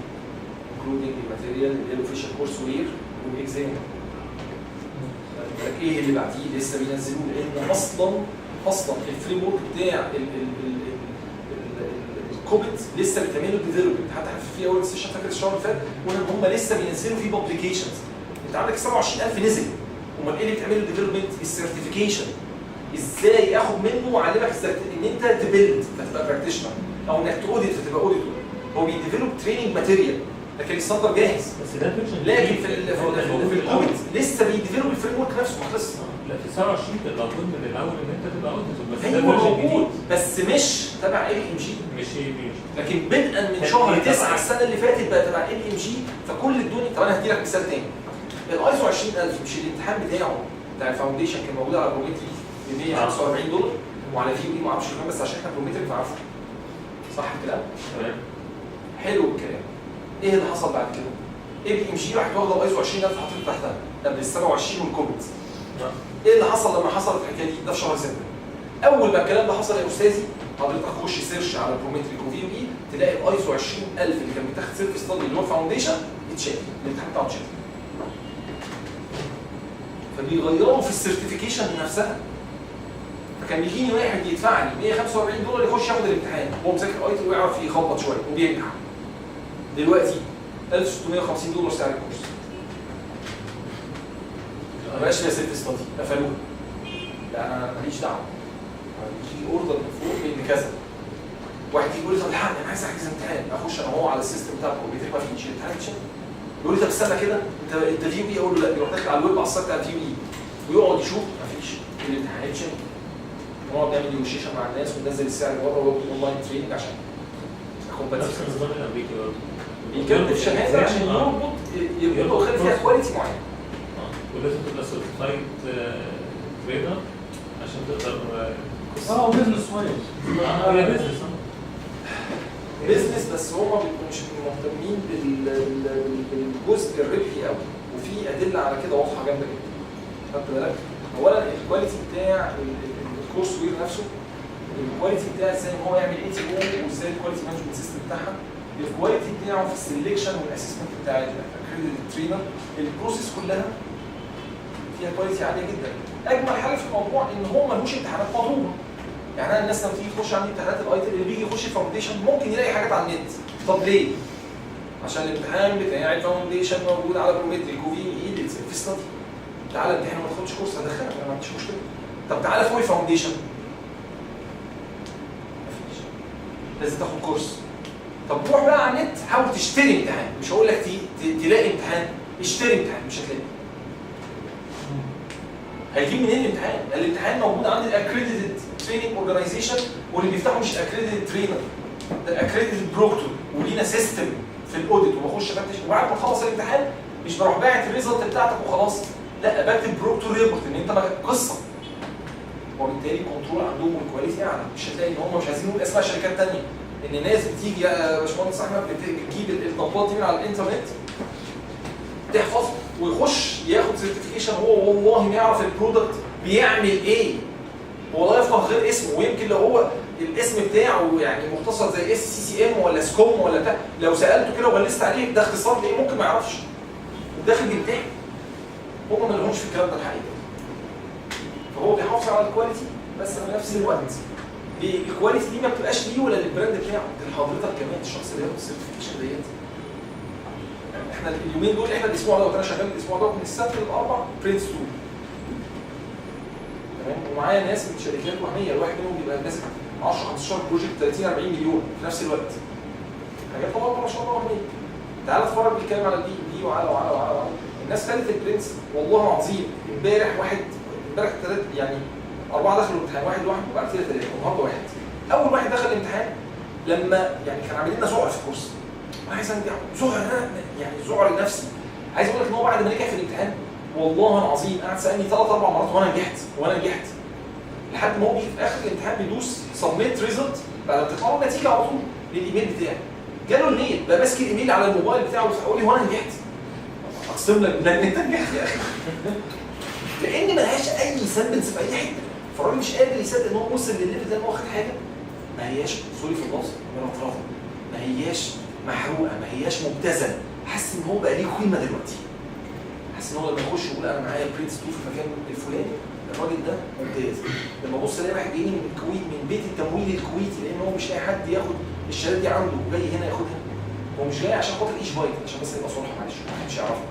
انكلودنج الماتيريال اللي هي الاوفيشال كورس وير والاكزام. ايه اللي بعديه لسه بينزلوه؟ لان اصلا الفريم ورك بتاع الكوبيت لسه بيتعملوا ديفلوبمنت. حتى في اول سيشن فاكر الشهر اللي فات قلنا ان هم لسه بينزلوا فيه بابليكيشنز. انت عندك 27000 نزل، امال ايه اللي بتعملوا ديفلوبمنت؟ السيرتيفيكيشن. ازاي اخد منه واعلمك ان انت تبيلد فتبقى براكتيشنر، او انك تاوديت فتبقى اوديتور. هو بيديفلوب تريننج ماتيريال لكن الستاندر جاهز. بس ده فيرجن لكن في الكوبيت لسه بيديفلوب الفريم ورك نفسه ما خلصش. لا في 27 كان موجود من الاول ان انت تبقى اوديتور، بس ده ايوه فيرجن جديد موجود بس مش تبع ال ام جي. مش لكن بدءا من شهر 9 السنه اللي فاتت بقى تبع ال ام جي. فكل الدنيا. طب انا هدي لك مثال تاني. الايزو 20000 مش الامتحان بتاع الفاونديشن كان موجود على بروميتري ب $145 وعلى في ما اعرفش كام، بس عشان احنا بروميتري فعارفه. صح الكلام؟ تمام. حلو الكلام. ايه اللي حصل بعد كده؟ ال ام جي راحت واخده الايزو 20000 حطيته تحتها قبل ال 27 والكوفيد. ايه اللي حصل لما حصلت الحكايه دي؟ ده في شهر 6. اول ما الكلام ده حصل يا استاذي حضرتك خش سيرش على بروميتري وفي اي تلاقي الايزو 20000 اللي كان بيتاخد سيلف ستادي اللي هو فاونديشن اتشال، الامتحان بتاعه اتشال. فبيغيروا في السيرتيفيكيشن نفسها. فكان بيجيني واحد يدفع لي $145 يخش ياخد الامتحان وهو مذاكر ايتم ويعرف يخبط شويه وبينجح. دلوقتي $1650 سعر الكورس. ما بقاش فيها سيلف ستادي، قفلوها. لا انا ماليش دعوه. يجي اوردر من فوق بان كذا. واحد يقول لي طب الحقني انا عايز احجز امتحان، اخش انا وهو على السيستم بتاع الكمبيوتر ما فيش امتحان اتشال. يقول لي طب استنى كده انت فيو اي، اقول له لا. يروح داخل على الويب على السايت بتاع الفيو اي ويقعد يشوف ما فيش الامتحان اتشال. ونقعد نعمل نيوشيشن مع الناس وننزل السعر بره ونعمل اونلاين تريننج عشان نفس النظام الامريكي برضه. بيكتب شهاده عشان يربط ويخلي فيها كواليتي معين. ولازم تبقى سيرتيفايد ترينر عشان تقدر وبزنس وايز. هي بيزنس. بيزنس بس هم بيبقوا مش مهتمين بالجزء الربحي قوي، وفي ادله على كده واضحه جامده جدا. خدت بالك؟ اولا الكواليتي بتاع الكورس وير نفسه، الكواليتي بتاع ازاي ان هو يعمل اي تي او وازاي الكواليتي مانجمنت سيستم بتاعها، الكواليتي بتاعه في السلكشن والاسسمنت بتاع الاكريديتد ترينر، البروسيس كلها فيها كواليتي عاليه جدا. اجمل حاجه في الموضوع ان هو ملوش امتحانات مضروبه. يعني انا الناس لما تيجي تخش عندي امتحانات الايتم اللي بيجي يخش الفاونديشن ممكن يلاقي حاجات على النت. طب ليه؟ عشان الامتحان بتاع الفاونديشن موجود على بروميتري كوفي اي في ستادي. تعالى امتحن وما تاخدش كورس هدخلك انا ما عنديش مشكله. طب تعالى فوق الفاونديشن مفيش، لازم تاخد كورس. طب روح بقى على النت حاول تشتري امتحان، مش هقول لك تلاقي امتحان، اشتري امتحان مش هتلاقي. هيجيب منين الامتحان؟ الامتحان موجود عند الاكريديتد تريننج اورجانيزيشن، واللي بيفتحه مش الاكريديتد ترينر، ده الاكريديتد بروكتور، ولينا سيستم في الاوديت وبخش افتش. وبعد ما اخلص الامتحان مش بروح باعت الريزلت بتاعتك وخلاص، لا بكتب بروكتور ريبورت ان انت قصه وبالتالي الكنترول عندهم والكواليتي اعلى. مش هتلاقي ان هم مش عايزين نقول اسماء شركات ثانيه، ان ناس بتيجي يا باشمهندس احمد بتجيب النقاط دي من على الانترنت تحفظ ويخش ياخد سيرتيفيكيشن هو والله ما يعرف البرودكت بيعمل ايه، هو لا يفقه غير اسمه. ويمكن لو هو الاسم بتاعه يعني مختصر زي SCCM ولا سكوم ولا بتاع، لو سالته كده وغلست عليه ده اختصار ايه ممكن ما يعرفش، وداخل بيمتحن. هم ما لهمش في الكلام ده الحقيقه. فهو بيحافظ على الكواليتي بس في نفس الوقت الكواليتي دي ما بتبقاش ليه ولا للبراند بتاعه، دي لحضرتك كمان الشخص اللي هياخد السيرتيفيكيشن ديت. احنا اليومين دول احنا الاسبوع دوت انا شغال الاسبوع دوت من السبت للاربع برنس 2 تمام، ومعايا ناس من شركات وهميه، الواحد منهم بيبقى ماسك 10 15 بروجكت 30 40 مليون في نفس الوقت. حاجات طبعا ما شاء الله وهميه. تعال اتفرج بيتكلم على الدي وعلى الناس خدت البرنس والله العظيم. امبارح يعني 4 دخلوا الامتحان، واحد وبعد كده 3 والنهارده واحد. اول واحد دخل الامتحان لما يعني كان عاملين لنا ذعر في الكورس، عايز انجح ذعر يعني ذعر نفسي. عايز اقول لك ان هو بعد ما نجح في الامتحان والله العظيم قعد سالني 3 4 مرات وانا نجحت لحد ما هو بيجي في اخر الامتحان بيدوس سبميت ريزلت بعد ما تطلع له النتيجه على طول للايميل بتاعي. جاله الميل بقى ماسك الايميل على الموبايل بتاعه ويقول لي هو انا نجحت. اقسم لك بالله ان انت نجحت يا اخي لان ملهاش اي سمبلز في اي حته. فالراجل مش قادر يصدق ان هو وصل للليفل ده ان هو واخد حاجه ما هياش سوري في اللفظ ما هياش محروقه، ما هياش مبتذله. حاسس ان هو بقى ليه قيمه دلوقتي، حاسس ان هو لما يخش يقول انا معايا برنس 2 في المكان الفلاني الراجل ده ممتاز. لما ابص الاقي واحد جاي من الكويت من بيت التمويل الكويتي لان هو مش لاقي حد ياخد الشهاده دي عنده وجاي هنا ياخدها. هو مش جاي عشان خاطر ايش بايت، عشان بس يبقى صلح معلش محدش يعرفه.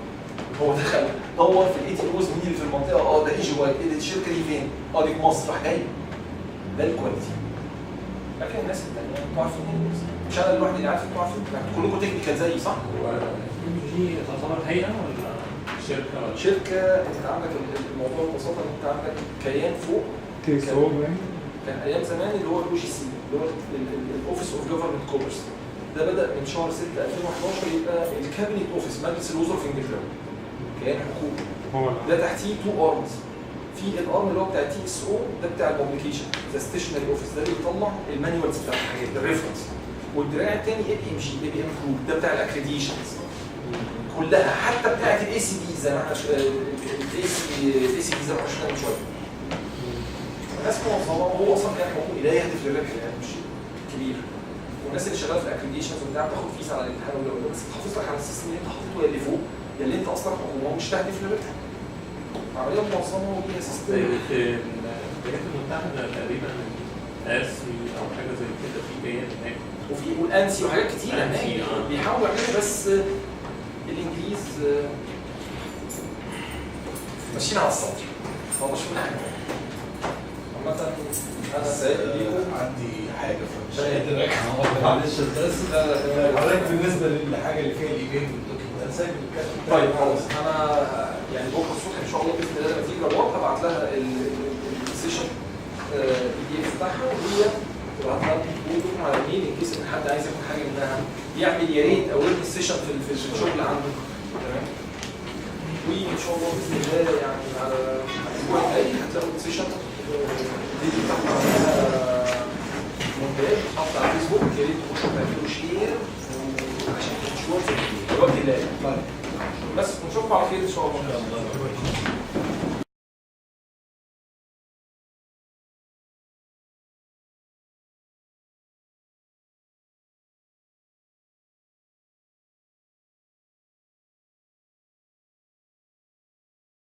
هو دخل دور في الاي تي اوز مين اللي في المنطقه، ده ايجي وايت، ايه الشركه دي فين؟ دي في مصر، راح جاي. ده الكواليتي. لكن الناس الثانيه انتوا عارفين مش انا الواحد اللي عارف انتوا عارفين كلكم تكنيكال زيي صح؟ دي تعتبر هيئه ولا شركه؟ شركه انت عندك الموضوع ببساطه ان انت عندك كيان فوق كان ايام زمان اللي هو الOGC اللي هو الاوفيس اوف جفرمنت كوميرس. ده بدا من شهر 6 2011 يبقى الكابينت اوفيس مجلس الوزراء في انجلترا، كيان حكومي. ده تحتيه 2 ارمز، في الارم اللي هو بتاع TSO ده بتاع الببليكيشن، ده ستيشنري اوفيس ده اللي بيطلع المانيوالز بتاع الحاجات الريفرنس، والدراع الثاني ABMG ABM جروب ده بتاع الاكريديشنز كلها، حتى بتاعت ACD زي ما احنا ACD زي ما احنا شفنا من شويه. الناس منظمه وهو اصلا كان حكومي لا يهدف للربح يعني مش كبير. والناس اللي شغاله في الاكريديشنز وبتاع بتاخد فيس على الامتحان ولا بس تحافظ لك على السيستم اللي انت حاططه يا اللي فوق يا اللي انت اصلا حكومه مش تهدف للربح. عمليه منظمه وليها سيستم. في الولايات المتحده تقريبا اسي او حاجه زي كده في كيان هناك وفي والانسي وحاجات كتير هناك بيحاولوا يعملوا بس الانجليز ماشيين على السطر. هو مش كل حاجه. عامة انا سعيد بيكم. عندي حاجه فمش قادر معلش بس حضرتك بالنسبه للحاجه اللي فيها الايميل والدوكيمنت انا سايب الكلام. طيب خلاص انا يعني بكره الصبح ان شاء الله باذن الله لما تيجي الرواب هبعت لها السيشن PDF بتاعها وهي تبعتها لكم على الميل ان كيس ان حد عايز ياخد حاجه منها يعمل يا ريت او يبني السيشن في الشغل عنده. تمام. وان شاء الله باذن الله يعني على الاسبوع الجاي هتلاقوا السيشن دي بتاعتها مونتاج حاطط على الفيسبوك يا ريت تخشوا تعملوا شير عشان تشوفوا الوقت اللي بس ونشوفكم على خير ان شاء الله.